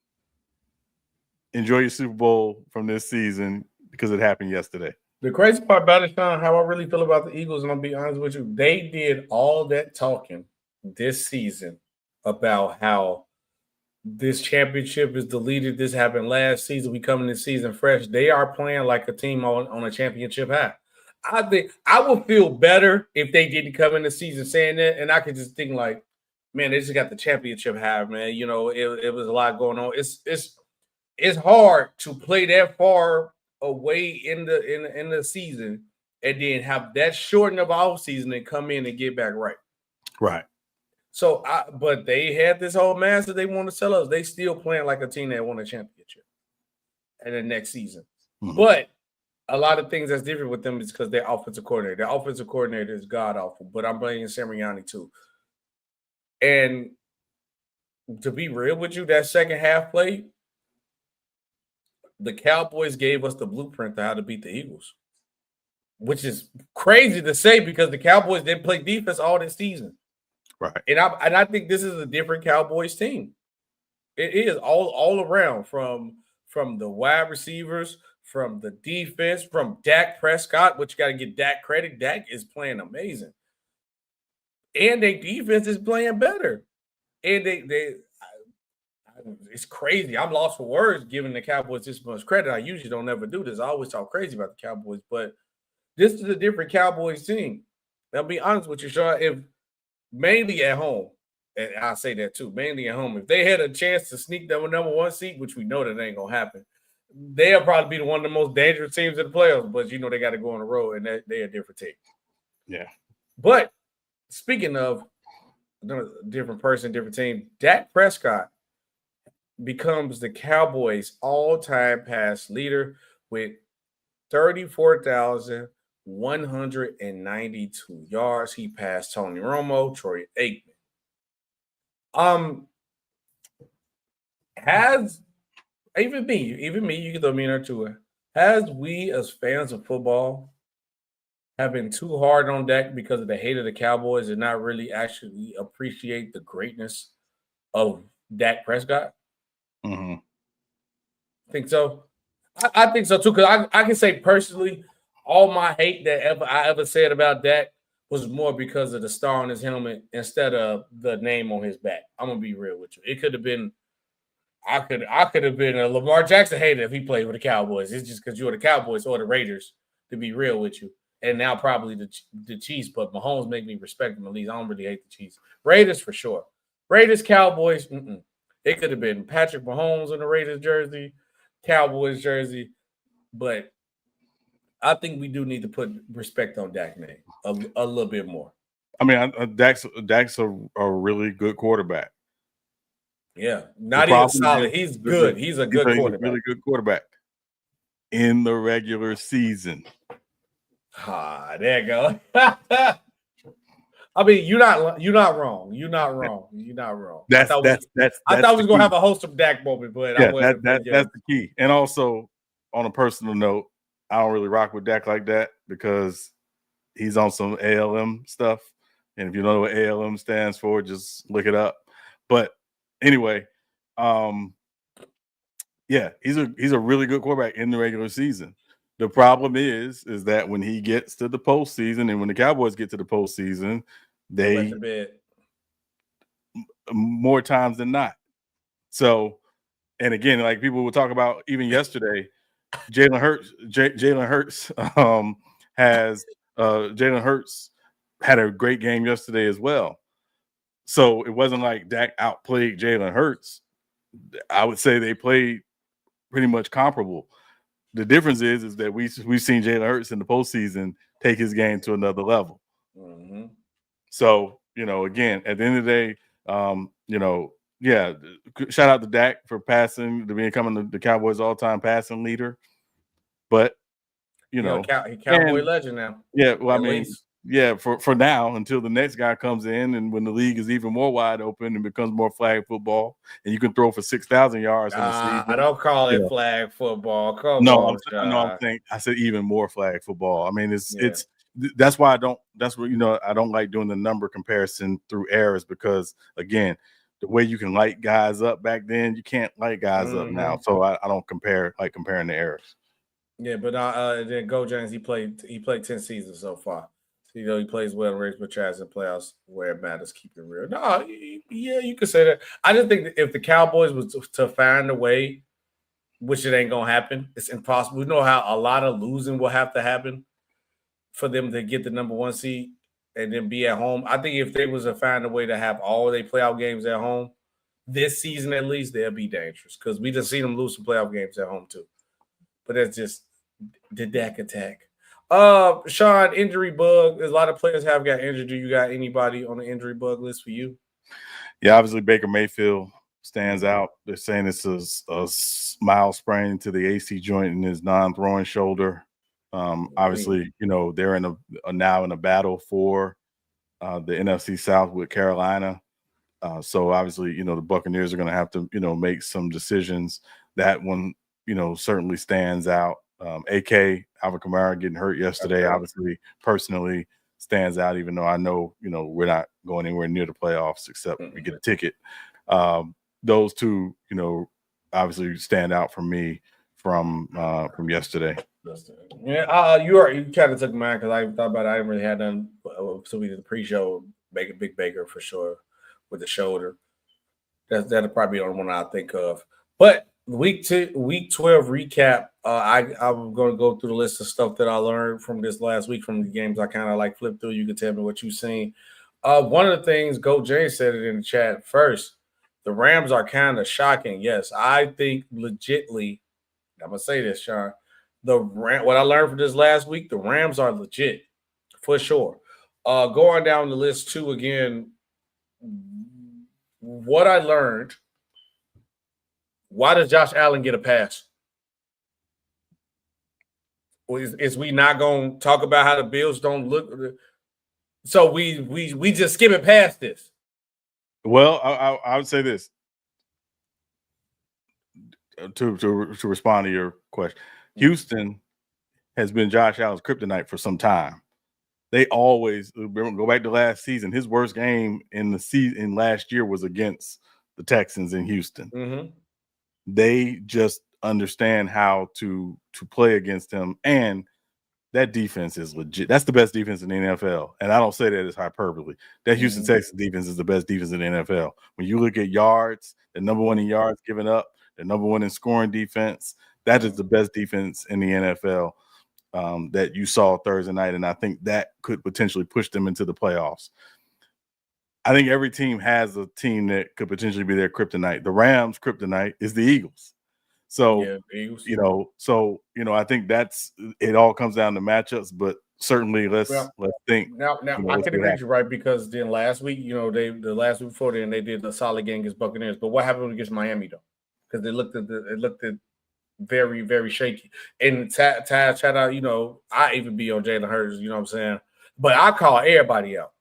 enjoy your Super Bowl from this season because it happened yesterday. The crazy part about it, Sean, how I really feel about the Eagles, and I'll be honest with you, they did all that talking this season about how this championship is deleted. This happened last season. We come in this season fresh. They are playing like a team on a championship high. I think I would feel better if they didn't come in the season saying that, and I could just think like, man, they just got the championship high, man. You know, it was a lot going on. It's hard to play that far away in the season and then have that shortened of off season and come in and get back right. Right. But they had this whole mass that they want to sell us. They still playing like a team that won a championship in the next season. Mm-hmm. But a lot of things that's different with them is because their offensive coordinator. Their offensive coordinator is god awful. But I'm blaming Sirianni too. And to be real with you, that second half play, the Cowboys gave us the blueprint to how to beat the Eagles, which is crazy to say because the Cowboys didn't play defense all this season. Right. And I think this is a different Cowboys team. It is all around from the wide receivers, from the defense, from Dak Prescott, which you got to get Dak credit. Dak is playing amazing. And their defense is playing better. And it's crazy. I'm lost for words giving the Cowboys this much credit. I usually don't ever do this. I always talk crazy about the Cowboys, but this is a different Cowboys team. I'll be honest with you, Sean. If mainly at home, and I say that too, mainly at home, if they had a chance to sneak that number one seed, which we know that ain't gonna happen, they'll probably be one of the most dangerous teams in the playoffs. But you know they got to go on the road, and they're a different team. Yeah. But speaking of different person, different team, Dak Prescott becomes the Cowboys' all-time pass leader with 34,192 yards. He passed Tony Romo, Troy Aikman. Has even me, you can throw me in there too. Has we as fans of football have been too hard on Dak because of the hate of the Cowboys and not really actually appreciate the greatness of Dak Prescott? Mm-hmm. Think so? I think so too, because I can say personally, all my hate that I ever said about Dak was more because of the star on his helmet instead of the name on his back. I'm gonna be real with you. It could have been, I could have been a Lamar Jackson hater if he played for the Cowboys. It's just because you're the Cowboys or the Raiders, to be real with you. And now probably the Chiefs, but Mahomes make me respect them at least. I don't really hate the Chiefs. Raiders for sure. Raiders, Cowboys, It could have been Patrick Mahomes in the Raiders jersey, Cowboys jersey, but I think we do need to put respect on Dak's name a little bit more. I mean, Dak's a really good quarterback. Yeah, not even solid. He's good. He's a good quarterback. He's a really good quarterback in the regular season. There you go. I mean, you're not wrong. You're not wrong. I thought we was gonna have a host of Dak moment, but yeah, that's the key. And also, on a personal note, I don't really rock with Dak like that because he's on some ALM stuff. And if you know what ALM stands for, just look it up. But anyway, yeah, he's a really good quarterback in the regular season. The problem is that when he gets to the postseason and when the Cowboys get to the postseason, they more times than not. So, and again, like people will talk about even yesterday, Jalen Hurts had a great game yesterday as well. So it wasn't like Dak outplayed Jalen Hurts. I would say they played pretty much comparable. The difference is that we've seen Jalen Hurts in the postseason take his game to another level. Mm-hmm. So, again, at the end of the day, shout out to Dak for becoming the Cowboys' all-time passing leader. But, Cowboy legend now. Yeah, well, for now until the next guy comes in and when the league is even more wide open and becomes more flag football and you can throw for 6,000 yards in the season. I don't call it flag football. I said even more flag football. I mean, that's why I don't like doing the number comparison through errors because again, the way you can light guys up back then, you can't light guys up now. So I don't comparing the errors. Yeah, but then Go James, he played 10 seasons so far. So, he plays well in regular tries and playoffs where it matters. Keep it real. No, yeah, you could say that. I just think that if the Cowboys was to find a way, which it ain't gonna happen, it's impossible. We know how a lot of losing will have to happen for them to get the number one seed and then be at home. I think if they was to find a way to have all their playoff games at home this season, at least they'll be dangerous because we just seen them lose some playoff games at home too. But that's just the Dak attack. Sean, injury bug. A lot of players have got injured. Do you got anybody on the injury bug list for you? Yeah, obviously Baker Mayfield stands out. They're saying it's a mild sprain to the AC joint in his non-throwing shoulder. Obviously, they're now in a battle for the NFC South with Carolina. So obviously, the Buccaneers are going to have to, make some decisions. That one, certainly stands out. AK Alvin Kamara getting hurt yesterday, obviously, personally stands out. Even though I know, we're not going anywhere near the playoffs except we get a ticket. Those two, obviously stand out for me from yesterday. Yeah, you kind of took mine because I thought about it. I didn't really have none. So we did the pre-show, Big Baker for sure with the shoulder. That'll probably be the only one I think of. But week 12 recap. I'm going to go through the list of stuff that I learned from this last week from the games I kind of like flipped through. You can tell me what you've seen. One of the things Go James said it in the chat first. The Rams are kind of shocking. Yes, I think legitly. I'm gonna say this, Sean. What I learned from this last week, the Rams are legit for sure. Going down the list too again. What I learned, why does Josh Allen get a pass? Is we not going to talk about how the Bills don't look? So we just skip it past this. Well, I would say this to respond to your question. Houston has been Josh Allen's kryptonite for some time. They always go back to last season. His worst game in the season last year was against the Texans in Houston. Mm-hmm. They just understand how to play against him, and that defense is legit. That's the best defense in the NFL, and I don't say that as hyperbole. That Houston Texans defense is the best defense in the NFL. When you look at yards, the number one in yards given up, the number one in scoring defense, that is the best defense in the NFL. That you saw Thursday night, and I think that could potentially push them into the playoffs. I think every team has a team that could potentially be their kryptonite. The Rams' kryptonite is the Eagles. So, Eagles. I think that's it. All comes down to matchups, but certainly let's think. Now I can agree with you, right? Because then last week, the last week before then they did a solid game against Buccaneers. But what happened against Miami though? Because it looked at very, very shaky. And Taz shout out, I even be on Jalen Hurts, you know what I'm saying? But I call everybody out.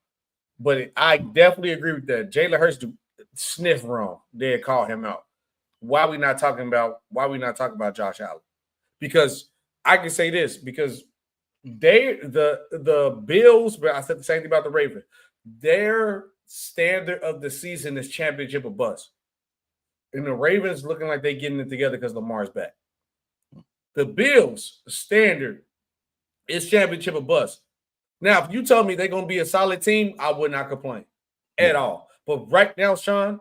But I definitely agree with that. Jalen Hurts sniff wrong. They call him out. Why we not talking about Josh Allen? Because I can say this, because the Bills, but I said the same thing about the Ravens. Their standard of the season is championship or bust. And the Ravens looking like they getting it together because Lamar's back. The Bills' standard is championship or bust. Now, if you tell me they're going to be a solid team, I would not complain at all. But right now, Sean,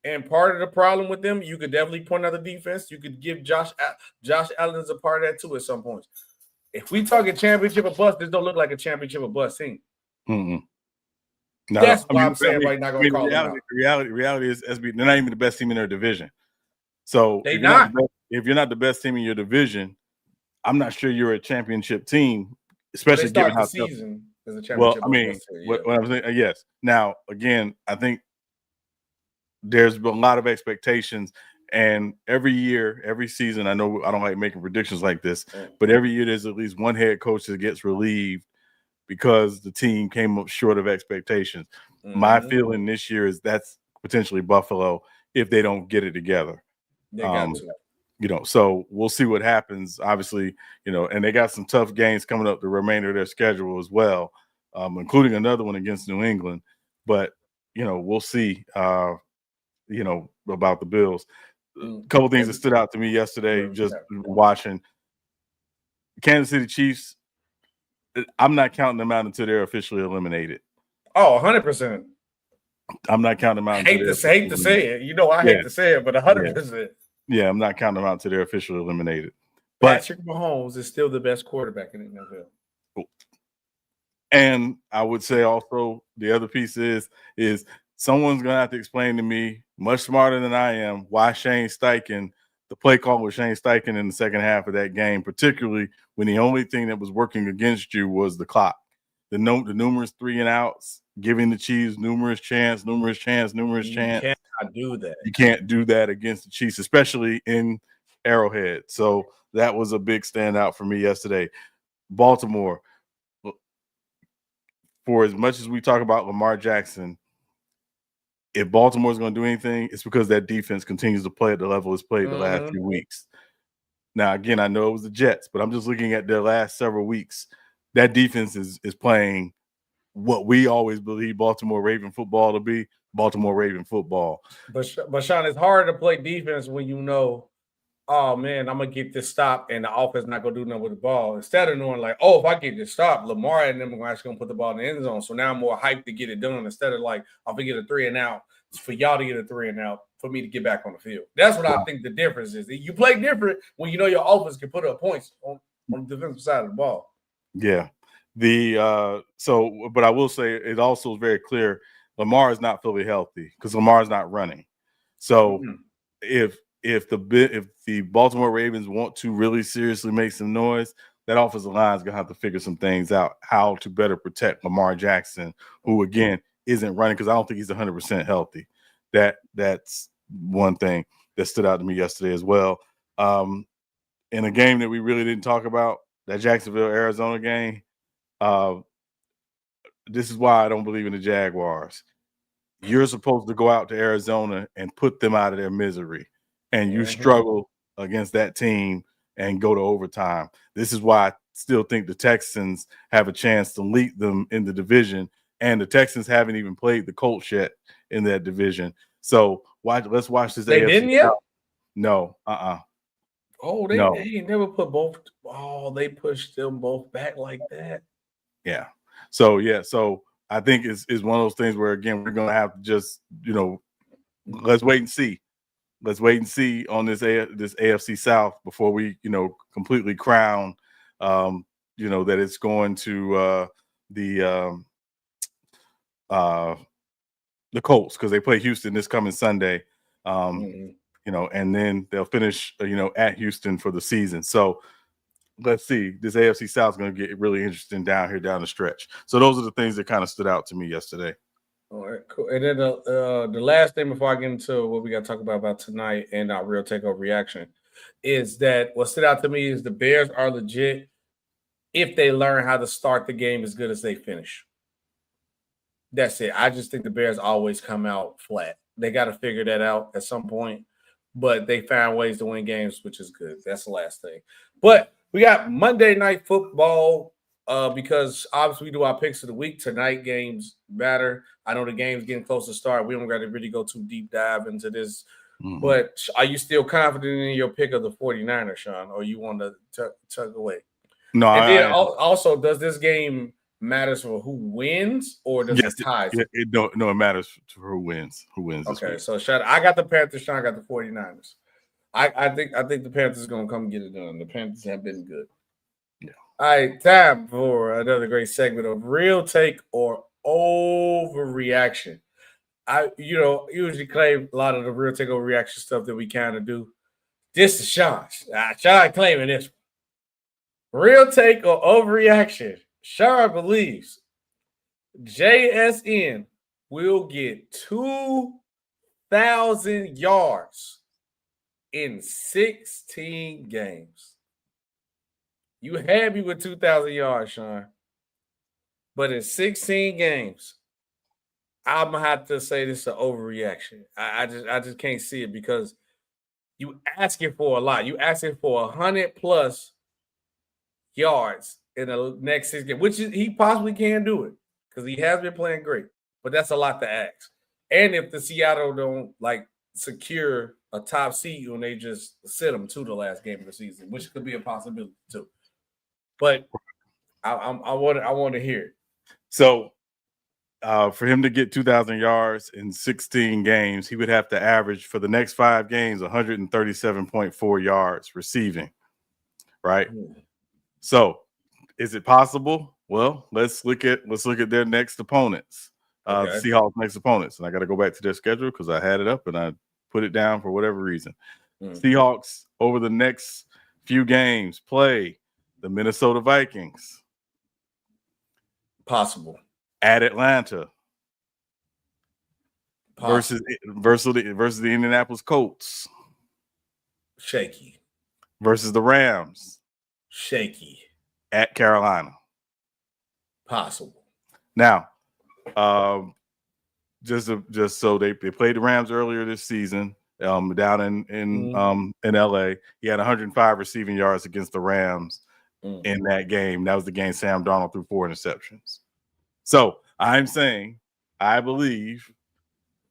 and part of the problem with them, you could definitely point out the defense. You could give Josh Allen as a part of that too at some points. If we talking championship or bust, this don't look like a championship or bust team. No, that's why I'm saying right now. Going to call them out. Reality is SB. They're not even the best team in their division. So if you're not the best team in your division, I'm not sure you're a championship team, especially given how the season as a championship. Well, I mean, what I'm saying, yes. Now, again, I think there's been a lot of expectations, and every year, every season, I know I don't like making predictions like this, but every year there's at least one head coach that gets relieved because the team came up short of expectations. My feeling this year is that's potentially Buffalo if they don't get it together. They got to. So we'll see what happens. Obviously, and they got some tough games coming up the remainder of their schedule as well, including another one against New England. But we'll see. About the Bills. A couple things that stood out to me yesterday, just watching Kansas City Chiefs. I'm not counting them out until they're officially eliminated. Oh, 100%. I'm not counting them out. Hate to say it. I hate to say it, but 100%. Yeah, I'm not counting them out until they're officially eliminated. But Patrick Mahomes is still the best quarterback in the NFL. And I would say also the other piece is someone's going to have to explain to me, much smarter than I am, why the play call with Shane Steichen in the second half of that game, particularly when the only thing that was working against you was the clock. the numerous 3 and outs, giving the Chiefs numerous chance. You cannot do that. You can't do that against the Chiefs, especially in Arrowhead. So that was a big standout for me yesterday. Baltimore, for as much as we talk about Lamar Jackson, if Baltimore is going to do anything, it's because that defense continues to play at the level it's played the last few weeks. Now, again, I know it was the Jets, but I'm just looking at their last several weeks. That defense is playing what we always believe Baltimore Raven football to be, Baltimore Raven football. But Sean, it's hard to play defense when you know, oh, man, I'm going to get this stop and the offense not going to do nothing with the ball. Instead of knowing like, oh, if I get this stop, Lamar and them are actually going to put the ball in the end zone. So now I'm more hyped to get it done instead of like, I'll get a 3 and out. It's for y'all to get a 3 and out for me to get back on the field. That's what I think the difference is. You play different when you know your offense can put up points on the defensive side of the ball. Yeah. But I will say it also is very clear Lamar is not fully healthy because Lamar is not running. So if the Baltimore Ravens want to really seriously make some noise, that offensive line is going to have to figure some things out, how to better protect Lamar Jackson, who, again, isn't running because I don't think he's 100% healthy. That's one thing that stood out to me yesterday as well. In a game that we really didn't talk about, that Jacksonville-Arizona game, this is why I don't believe in the Jaguars. You're supposed to go out to Arizona and put them out of their misery, and you struggle against that team and go to overtime. This is why I still think the Texans have a chance to lead them in the division, and the Texans haven't even played the Colts yet in that division. So let's watch this. They AFC didn't yet? No, Oh, they never put both. Oh, they pushed them both back like that. Yeah. So I think it's one of those things where, again, we're going to have to just, let's wait and see. Let's wait and see on this AFC South before we, completely crown, that it's going to the Colts because they play Houston this coming Sunday, and then they'll finish, at Houston for the season. So let's see. This AFC South is going to get really interesting down the stretch. So those are the things that kind of stood out to me yesterday. All right, cool. And then the last thing before I get into what we got to talk about tonight and our real takeover reaction is that what stood out to me is the Bears are legit if they learn how to start the game as good as they finish. That's it. I just think the Bears always come out flat. They got to figure that out at some point, but they found ways to win games, which is good. That's the last thing. But we got Monday Night Football because obviously we do our picks of the week. Tonight games matter. I know the game's getting close to start. We don't got to really go too deep dive into this. Mm-hmm. But are you still confident in your pick of the 49ers, Sean, or you want to tug away? No. And then also, does this game matters for who wins, or does it ties? It matters for who wins. Who wins? Okay, so I got the Panthers. Sean got the 49ers. I think the Panthers are gonna come get it done. The Panthers have been good. Yeah. All right, time for another great segment of Real Take or Overreaction. I usually claim a lot of the Real Take Overreaction stuff that we kind of do. This is Sean. Sean claiming this one. Real Take or Overreaction. Sean believes JSN will get 2,000 yards in 16 games. You had me with 2,000 yards, Sean. But in 16 games, I'm going to have to say this is an overreaction. I just can't see it because you asking for a lot. You asking for 100+ yards in the next 6 games, which he possibly can do it because he has been playing great. But that's a lot to ask. And if the Seattle don't secure a top seed when they just sit them to the last game of the season, which could be a possibility too. But I want to hear it. So for him to get 2,000 yards in 16 games, he would have to average for the next 5 games 137.4 yards receiving, right? So is it possible? Well, let's look at their next opponents, the Seahawks' next opponents. And I got to go back to their schedule because I had it up and I put it down for whatever reason. Seahawks over the next few games play the Minnesota Vikings, Possible. At Atlanta. Possible. Versus the Indianapolis Colts. Shaky. Versus the Rams. Shaky. At Carolina. Possible. Now, just so they played the Rams earlier this season, down in LA. He had 105 receiving yards against the Rams in that game. That was the game Sam Darnold threw 4 interceptions. So I'm saying I believe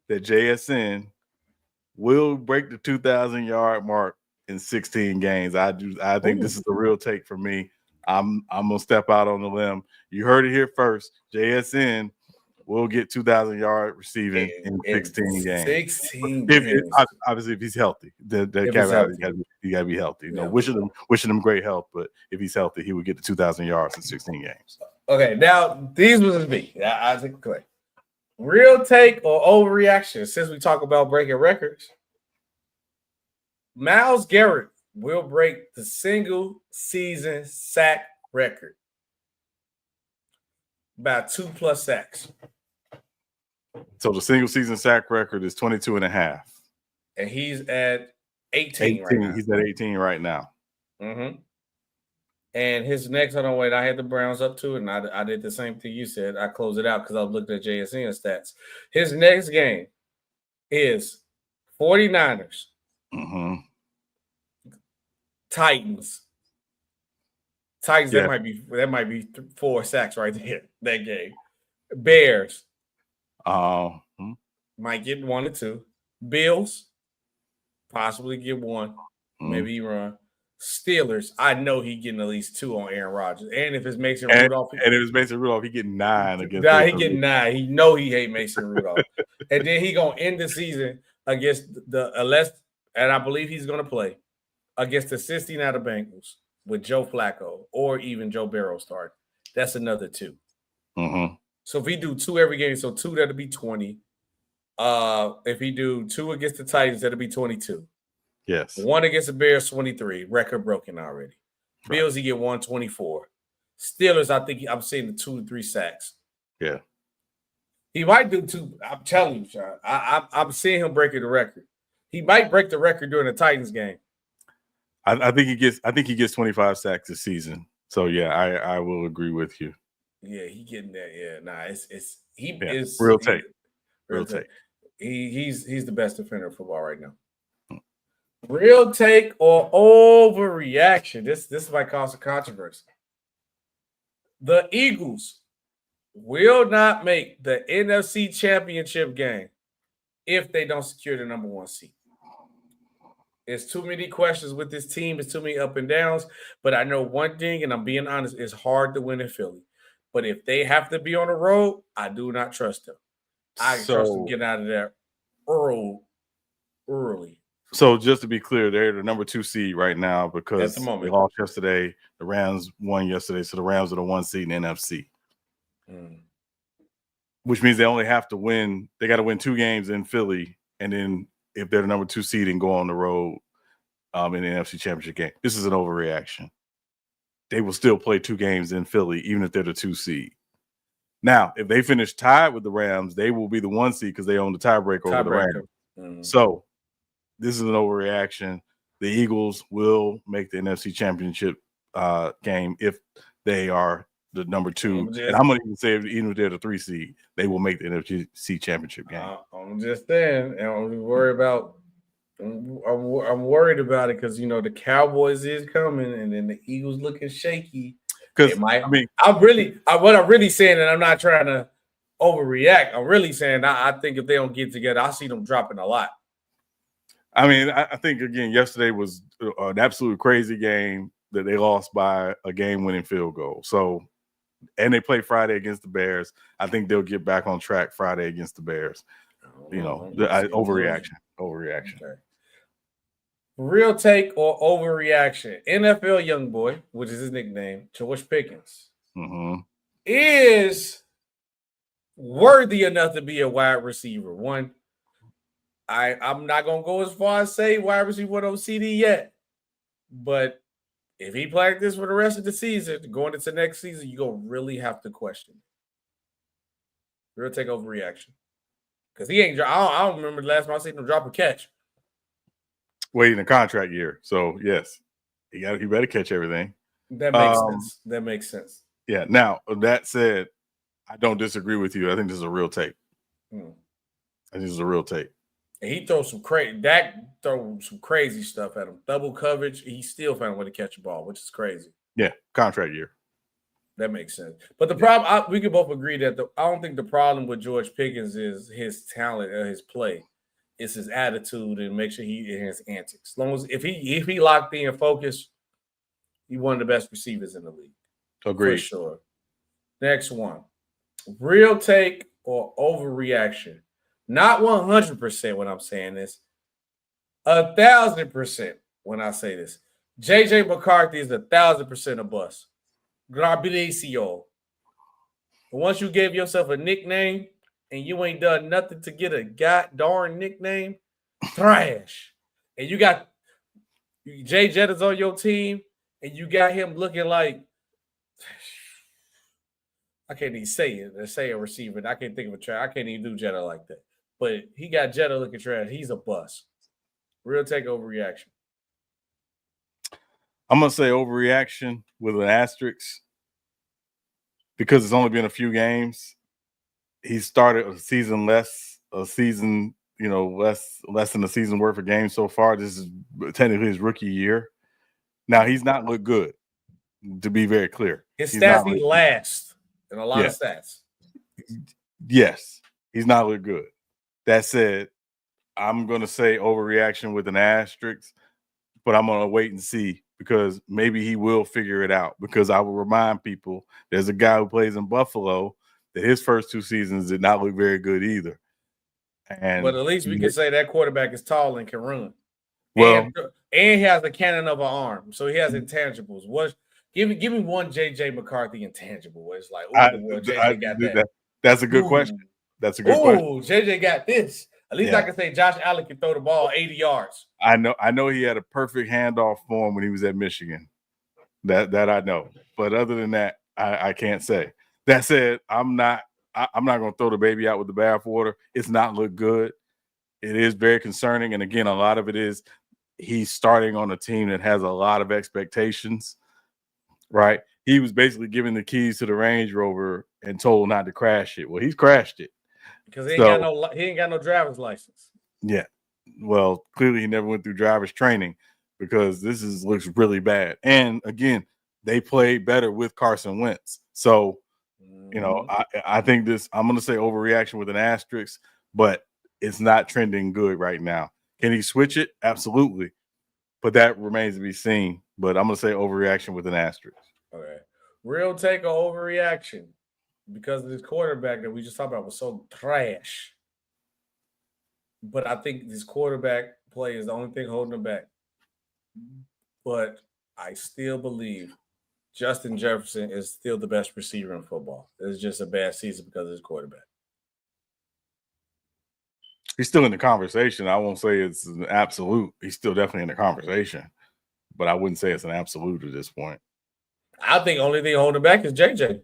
that JSN will break the 2,000-yard mark in 16 games. I think this is the real take for me. I'm gonna step out on the limb. You heard it here first. JSN will get 2,000-yard receiving in 16 games. 16 games. Obviously, if he's healthy, you got to be healthy. You know, wishing him great health, but if he's healthy, he would get the 2,000 yards in 16 games. Okay, now these was me. I think correct. Real take or overreaction? Since we talk about breaking records, Myles Garrett will break the single season sack record by 2+ sacks. So the single season sack record is 22.5. And he's at 18 right now. He's at 18 right now. Mm-hmm. And his next, hold on, wait, I had the Browns up to it, and I did the same thing you said. I closed it out because I was looking at JSN stats. His next game is 49ers. Mm-hmm. Titans, yeah. that might be 4 sacks right there. That game. Bears, might get 1 or 2. Bills, possibly get 1, maybe run. Steelers, I know he getting at least 2 on Aaron Rodgers, and if it's Mason Rudolph, he getting 9 against. Nah, he getting 9. He know he hate Mason Rudolph, and then he gonna end the season against and I believe he's gonna play against the Cincinnati Bengals with Joe Flacco or even Joe Burrow start. That's another 2. Mm-hmm. So if he do 2 every game, so 2, that'll be 20. If he do 2 against the Titans, that'll be 22. Yes. 1 against the Bears, 23. Record broken already. Right. Bills, he get 124. Steelers, I think I'm seeing the 2 to 3 sacks. Yeah. He might do 2. I'm telling you, Sean. I'm seeing him breaking the record. He might break the record during the Titans game. I think he gets 25 sacks this season. So yeah, I will agree with you. Yeah, he getting that. Yeah, nah, is real take. Real take. He's the best defender of football right now. Real take or overreaction? This might cause some controversy. The Eagles will not make the NFC Championship game if they don't secure the number 1 seed. It's too many questions with this team. It's too many up and downs. But I know one thing, and I'm being honest, it's hard to win in Philly. But if they have to be on the road, I do not trust them. I trust them getting out of there early. So just to be clear, they're the number 2 seed right now because they lost yesterday. The Rams won yesterday, so the Rams are the 1 seed in the NFC. Which means they only have to win. They got to win 2 games in Philly, and then if they're the number 2 seed and go on the road in the NFC Championship game. This is an overreaction. They will still play 2 games in Philly, even if they're the 2 seed. Now, if they finish tied with the Rams, they will be the 1 seed because they own the tiebreaker over the Rams. So this is an overreaction. The Eagles will make the NFC Championship game if they are the number 2. And I'm going to even say even if they're the 3 seed, they will make the NFC Championship game. I'm just saying, and I'm worried about. I'm worried about it because the Cowboys is coming, and then the Eagles looking shaky. Because what I'm really saying, and I'm not trying to overreact. I'm really saying I think if they don't get together, I see them dropping a lot. I mean, I think again yesterday was an absolute crazy game that they lost by a game-winning field goal. So. And they play Friday against the Bears. I think they'll get back on track Friday against the Bears. Overreaction. Okay. Real take or overreaction? NFL young boy, which is his nickname, George Pickens, is worthy enough to be a wide receiver. One, I'm not gonna go as far as say wide receiver 1 on CD yet, but if he practices for the rest of the season, going into next season, you're going to really have to question. Real take overreaction. Because he ain't. I don't remember the last time I seen him drop a catch. Waiting a contract year. So yes, he better catch everything. That makes sense. That makes sense. Yeah. Now that said, I don't disagree with you. I think this is a real take. I think this is a real take. And he throws some crazy. Dak throws some crazy stuff at him. Double coverage. He still found a way to catch a ball, which is crazy. Yeah, contract year. That makes sense. But the problem, we can both agree that I don't think the problem with George Pickens is his talent or his play. It's his attitude and make sure he has antics. As long as if he locked in and focused, he's one of the best receivers in the league. Agreed. For sure. Next one. Real take or overreaction. Not 100% when I'm saying this. 1,000% when I say this. JJ McCarthy is 1,000% a bust. Grabilacio. Once you gave yourself a nickname and you ain't done nothing to get a goddamn nickname, trash. And you got Jay Jettas on your team and you got him looking like, I can't even say it. Let's say a receiver. I can't think of a trash. I can't even do Jetta like that. But he got Jetta looking trash. He's a bust. Real take overreaction. I'm going to say overreaction with an asterisk because it's only been a few games. He started a season less than a season worth of games so far. This is technically his rookie year. Now, he's not looked good, to be very clear. His stats need last in a lot of stats. Yes, he's not looked good. That said, I'm going to say overreaction with an asterisk, but I'm going to wait and see because maybe he will figure it out because I will remind people there's a guy who plays in Buffalo that his first 2 seasons did not look very good either. But at least we can say that quarterback is tall and can run. Well, and he has a cannon of an arm, so he has intangibles. Give me one JJ McCarthy intangible where it's like, JJ got that. That's a good question. That's a good question. JJ got this. At least I can say Josh Allen can throw the ball 80 yards. I know he had a perfect handoff for him when he was at Michigan. That I know. But other than that, I can't say. That said, I'm not going to throw the baby out with the bathwater. It's not looked good. It is very concerning. And again, a lot of it is he's starting on a team that has a lot of expectations, right? He was basically given the keys to the Range Rover and told not to crash it. Well, he's crashed it. Because he ain't got no driver's license. Yeah. Well, clearly he never went through driver's training because looks really bad. And again, they played better with Carson Wentz. So, I think I'm going to say overreaction with an asterisk, but it's not trending good right now. Can he switch it? Absolutely. But that remains to be seen. But I'm going to say overreaction with an asterisk. Okay. Real take or overreaction because of this quarterback that we just talked about was so trash. But I think this quarterback play is the only thing holding him back. But I still believe Justin Jefferson is still the best receiver in football. It's just a bad season because of his quarterback. He's still in the conversation. I won't say it's an absolute. He's still definitely in the conversation. But I wouldn't say it's an absolute at this point. I think the only thing holding him back is JJ.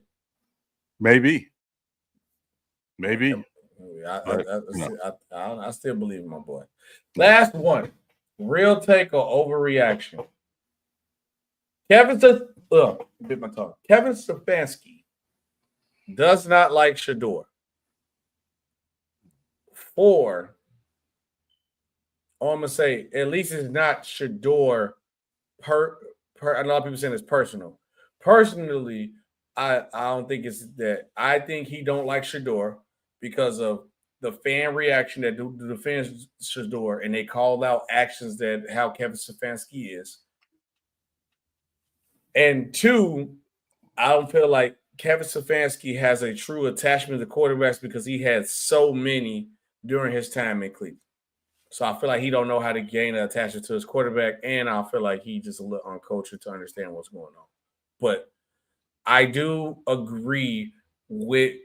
Maybe. I still believe in my boy. Last one. Real take or overreaction. Kevin Stefanski does not like Shedeur. I'm going to say, at least it's not Shedeur a lot of people saying it's personal. Personally, I don't think it's that. I think he don't like Shedeur because of the fan reaction that the fans Shedeur, and they called out actions that how Kevin Stefanski is. And 2, I don't feel like Kevin Stefanski has a true attachment to quarterbacks because he had so many during his time in Cleveland. So I feel like he don't know how to gain an attachment to his quarterback, and I feel like he just a little uncultured to understand what's going on. But I do agree with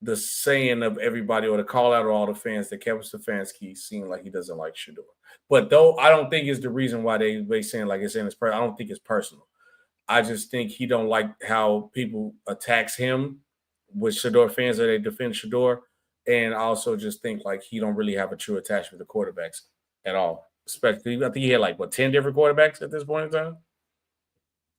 the saying of everybody or the call out of all the fans that Kevin Stefanski seemed like he doesn't like Shedeur. But though I don't think it's the reason why they saying like it's in his I don't think it's personal. I just think he don't like how people attacks him with Shedeur fans or they defend Shedeur. and I also just think like he don't really have a true attachment to quarterbacks at all. Especially, I think he had like 10 different quarterbacks at this point in time.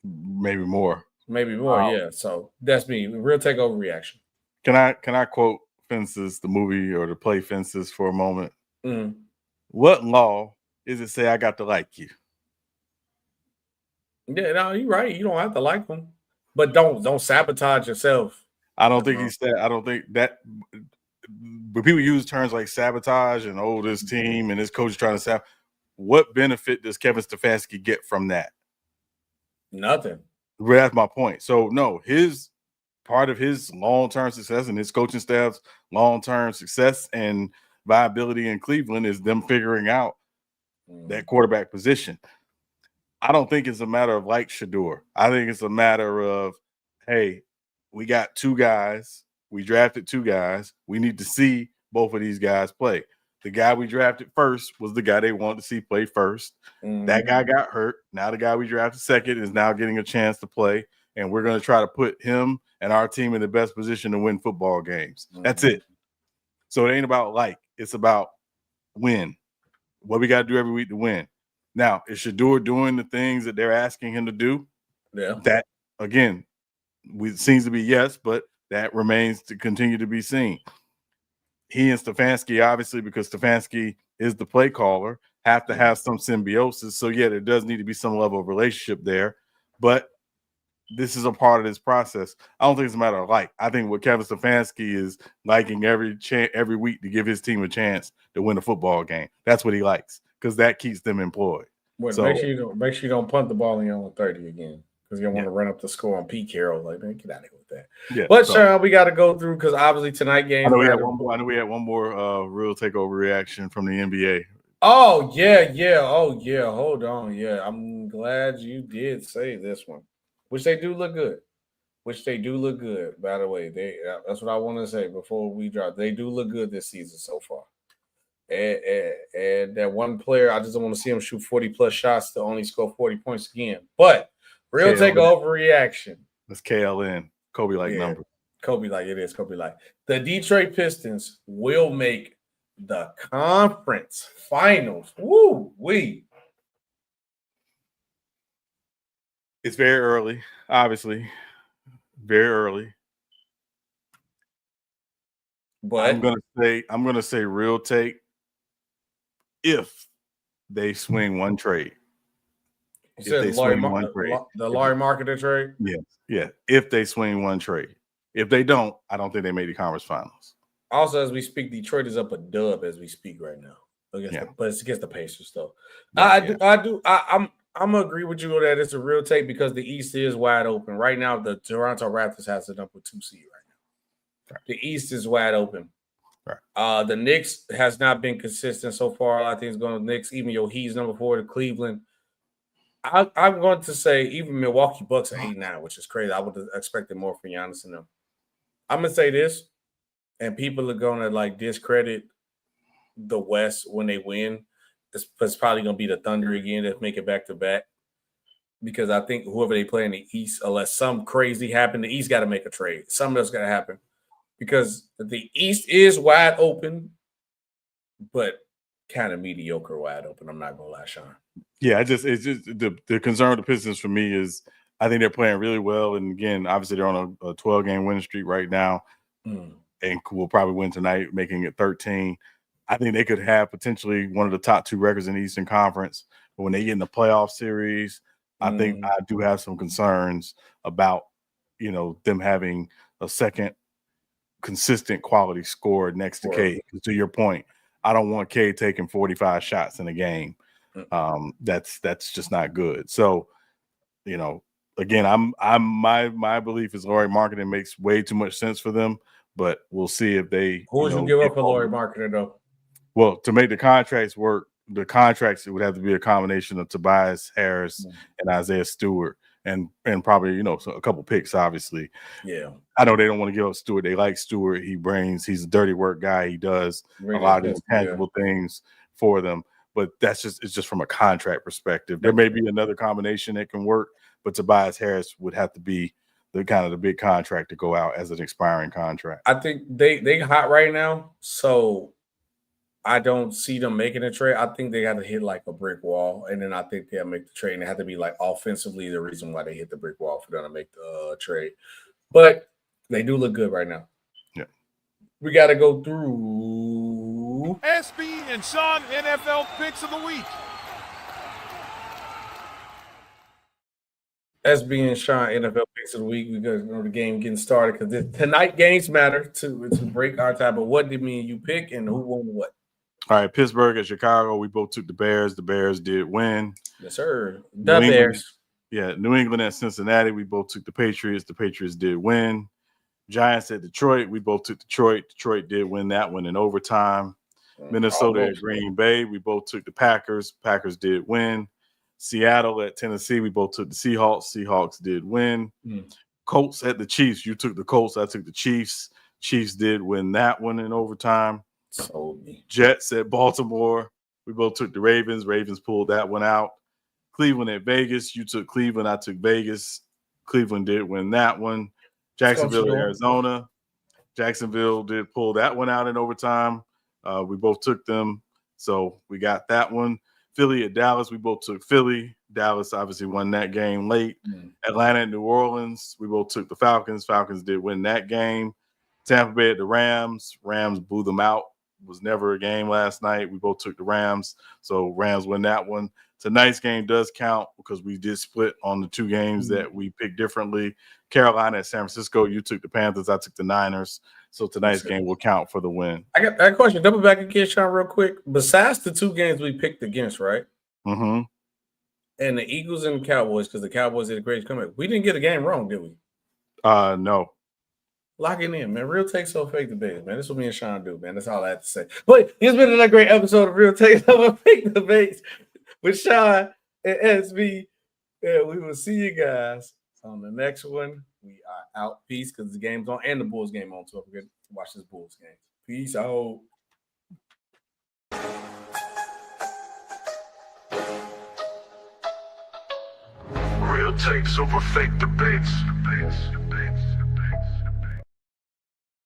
Maybe more. Maybe more, yeah. So that's me. Real takeover reaction. Can I quote Fences, the movie, or the play Fences for a moment? Mm. What law is it say I got to like you? Yeah, no, you're right. You don't have to like them, but don't sabotage yourself. I don't think he said. I don't think that. But people use terms like sabotage and this team and this coach is trying to sabotage. What benefit does Kevin Stefanski get from that? Nothing. Well, that's my point. So no, his part of his long-term success and his coaching staff's long-term success and viability in Cleveland is them figuring out that quarterback position. I don't think it's a matter of like Shedeur. I think it's a matter of, hey, we got two guys. We drafted two guys. We need to see both of these guys play. The guy we drafted first was the guy they wanted to see play first. That guy got hurt. Now the guy we drafted second is now getting a chance to play, and we're going to try to put him and our team in the best position to win football games. That's it. So it ain't about like. It's about win. What we got to do every week to win. Now, is Shedeur doing the things that they're asking him to do? Yeah. That, again, seems to be yes, but that remains to continue to be seen. He and Stefanski, obviously, because Stefanski is the play caller, have to have some symbiosis. So, yeah, there does need to be some level of relationship there. But this is a part of this process. I don't think it's a matter of like. I think what Kevin Stefanski is liking every week to give his team a chance to win a football game. That's what he likes because that keeps them employed. Well, so, make sure you don't punt the ball in your own 30 again because you don't want to run up the score on Pete Carroll. Like, man, get out of here with that. Yeah, but Sean, we got to go through because obviously tonight game. I know we had one more real takeover reaction from the NBA. Oh yeah. Hold on, yeah. I'm glad you did say this one. Which they do look good. By the way, that's what I want to say before we drop. They do look good this season so far. And that one player, I just don't want to see him shoot 40+ shots to only score 40 points again. But real takeover reaction. That's KLN. Kobe-like number. Kobe-like, it is Kobe-like. The Detroit Pistons will make the conference finals. Woo-wee. It's very early, obviously. Very early. But I'm gonna say real take if they swing one trade. You said the Laurie Marketer trade? Yes. Yeah. If they swing one trade. If they don't, I don't think they made the conference finals. Also, as we speak, Detroit is up a dub as we speak right now. But it's against the Pacers, though. I'm gonna agree with you on that. It's a real take because the East is wide open right now. The Toronto Raptors has the number 2 seed right now. Right. The East is wide open. Right. The Knicks has not been consistent so far. I think it's going to Knicks. Even your Heat's number 4 to Cleveland. I'm going to say even Milwaukee Bucks are 8-9, which is crazy. I would have expected more from Giannis and them. I'm gonna say this, and people are gonna like discredit the West when they win. It's probably going to be the Thunder again to make it back to back because I think whoever they play in the East, unless some crazy happen, the East got to make a trade. Something else got to happen because the East is wide open, but kind of mediocre wide open. I'm not going to lie, Sean. Yeah, it's just the concern with the Pistons for me is I think they're playing really well. And again, obviously they're on a 12-game winning streak right now and will probably win tonight, making it 13. I think they could have potentially one of the top 2 records in the Eastern Conference. But when they get in the playoff series, I think I do have some concerns about, them having a second consistent quality scorer next to Cade. To your point, I don't want Cade taking 45 shots in a game. That's just not good. So, again, my belief is Laurie Marketing makes way too much sense for them, but we'll see if they. Who would you give up for Laurie Marketing though? Well, to make the contracts work, it would have to be a combination of Tobias Harris and Isaiah Stewart, and probably a couple picks, obviously. Yeah, I know they don't want to give up Stewart. They like Stewart. He's a dirty work guy. He does a lot of intangible things for them. But it's just from a contract perspective. There may be another combination that can work, but Tobias Harris would have to be the big contract to go out as an expiring contract. I think they hot right now, so I don't see them making a trade. I think they got to hit like a brick wall, and then I think they'll make the trade. And it had to be like offensively the reason why they hit the brick wall for them to make the trade. But they do look good right now. Yeah. We got to go through SB and Sean NFL picks of the week. SB and Sean NFL picks of the week. We got the game getting started because tonight games matter to break our time. But what did me and you pick, and who won what? All right, Pittsburgh and Chicago. We both took the Bears. The Bears did win. Yes, sir. The Bears. Yeah, New England at Cincinnati. We both took the Patriots. The Patriots did win. Giants at Detroit. We both took Detroit. Detroit did win that one in overtime. Minnesota at Green Bay. We both took the Packers. Packers did win. Seattle at Tennessee. We both took the Seahawks. Seahawks did win. Colts at the Chiefs. You took the Colts. I took the Chiefs. Chiefs did win that one in overtime. Jets at Baltimore. We both took the Ravens. Ravens pulled that one out. Cleveland at Vegas. You took Cleveland. I took Vegas. Cleveland did win that one. Jacksonville, Arizona. Jacksonville did pull that one out in overtime. We both took them. So we got that one. Philly at Dallas. We both took Philly. Dallas obviously won that game late. Atlanta at New Orleans. We both took the Falcons. Falcons did win that game. Tampa Bay at the Rams. Rams blew them out. Was never a game last night. We both took the Rams. So Rams win that one. Tonight's game does count because we did split on the two games that we picked differently. Carolina at San Francisco. You took the Panthers. I took the Niners. So tonight's game will count for the win. I got a question. Double back again, Sean, real quick. Besides the two games we picked against, right? Mm-hmm. And the Eagles and the Cowboys, because the Cowboys did a great comeback. We didn't get a game wrong, did we? No. Lock it in, man. Real Take So Fake the Bates, man. This is what me and Sean do, man. That's all I have to say. But it's been another great episode of Real Take So Fake the Bates with Sean and SB. And we will see you guys on the next one. We are out. Peace, because the game's on and the Bulls game on. So forget to watch this Bulls game. Peace out. Real takes over fake debates.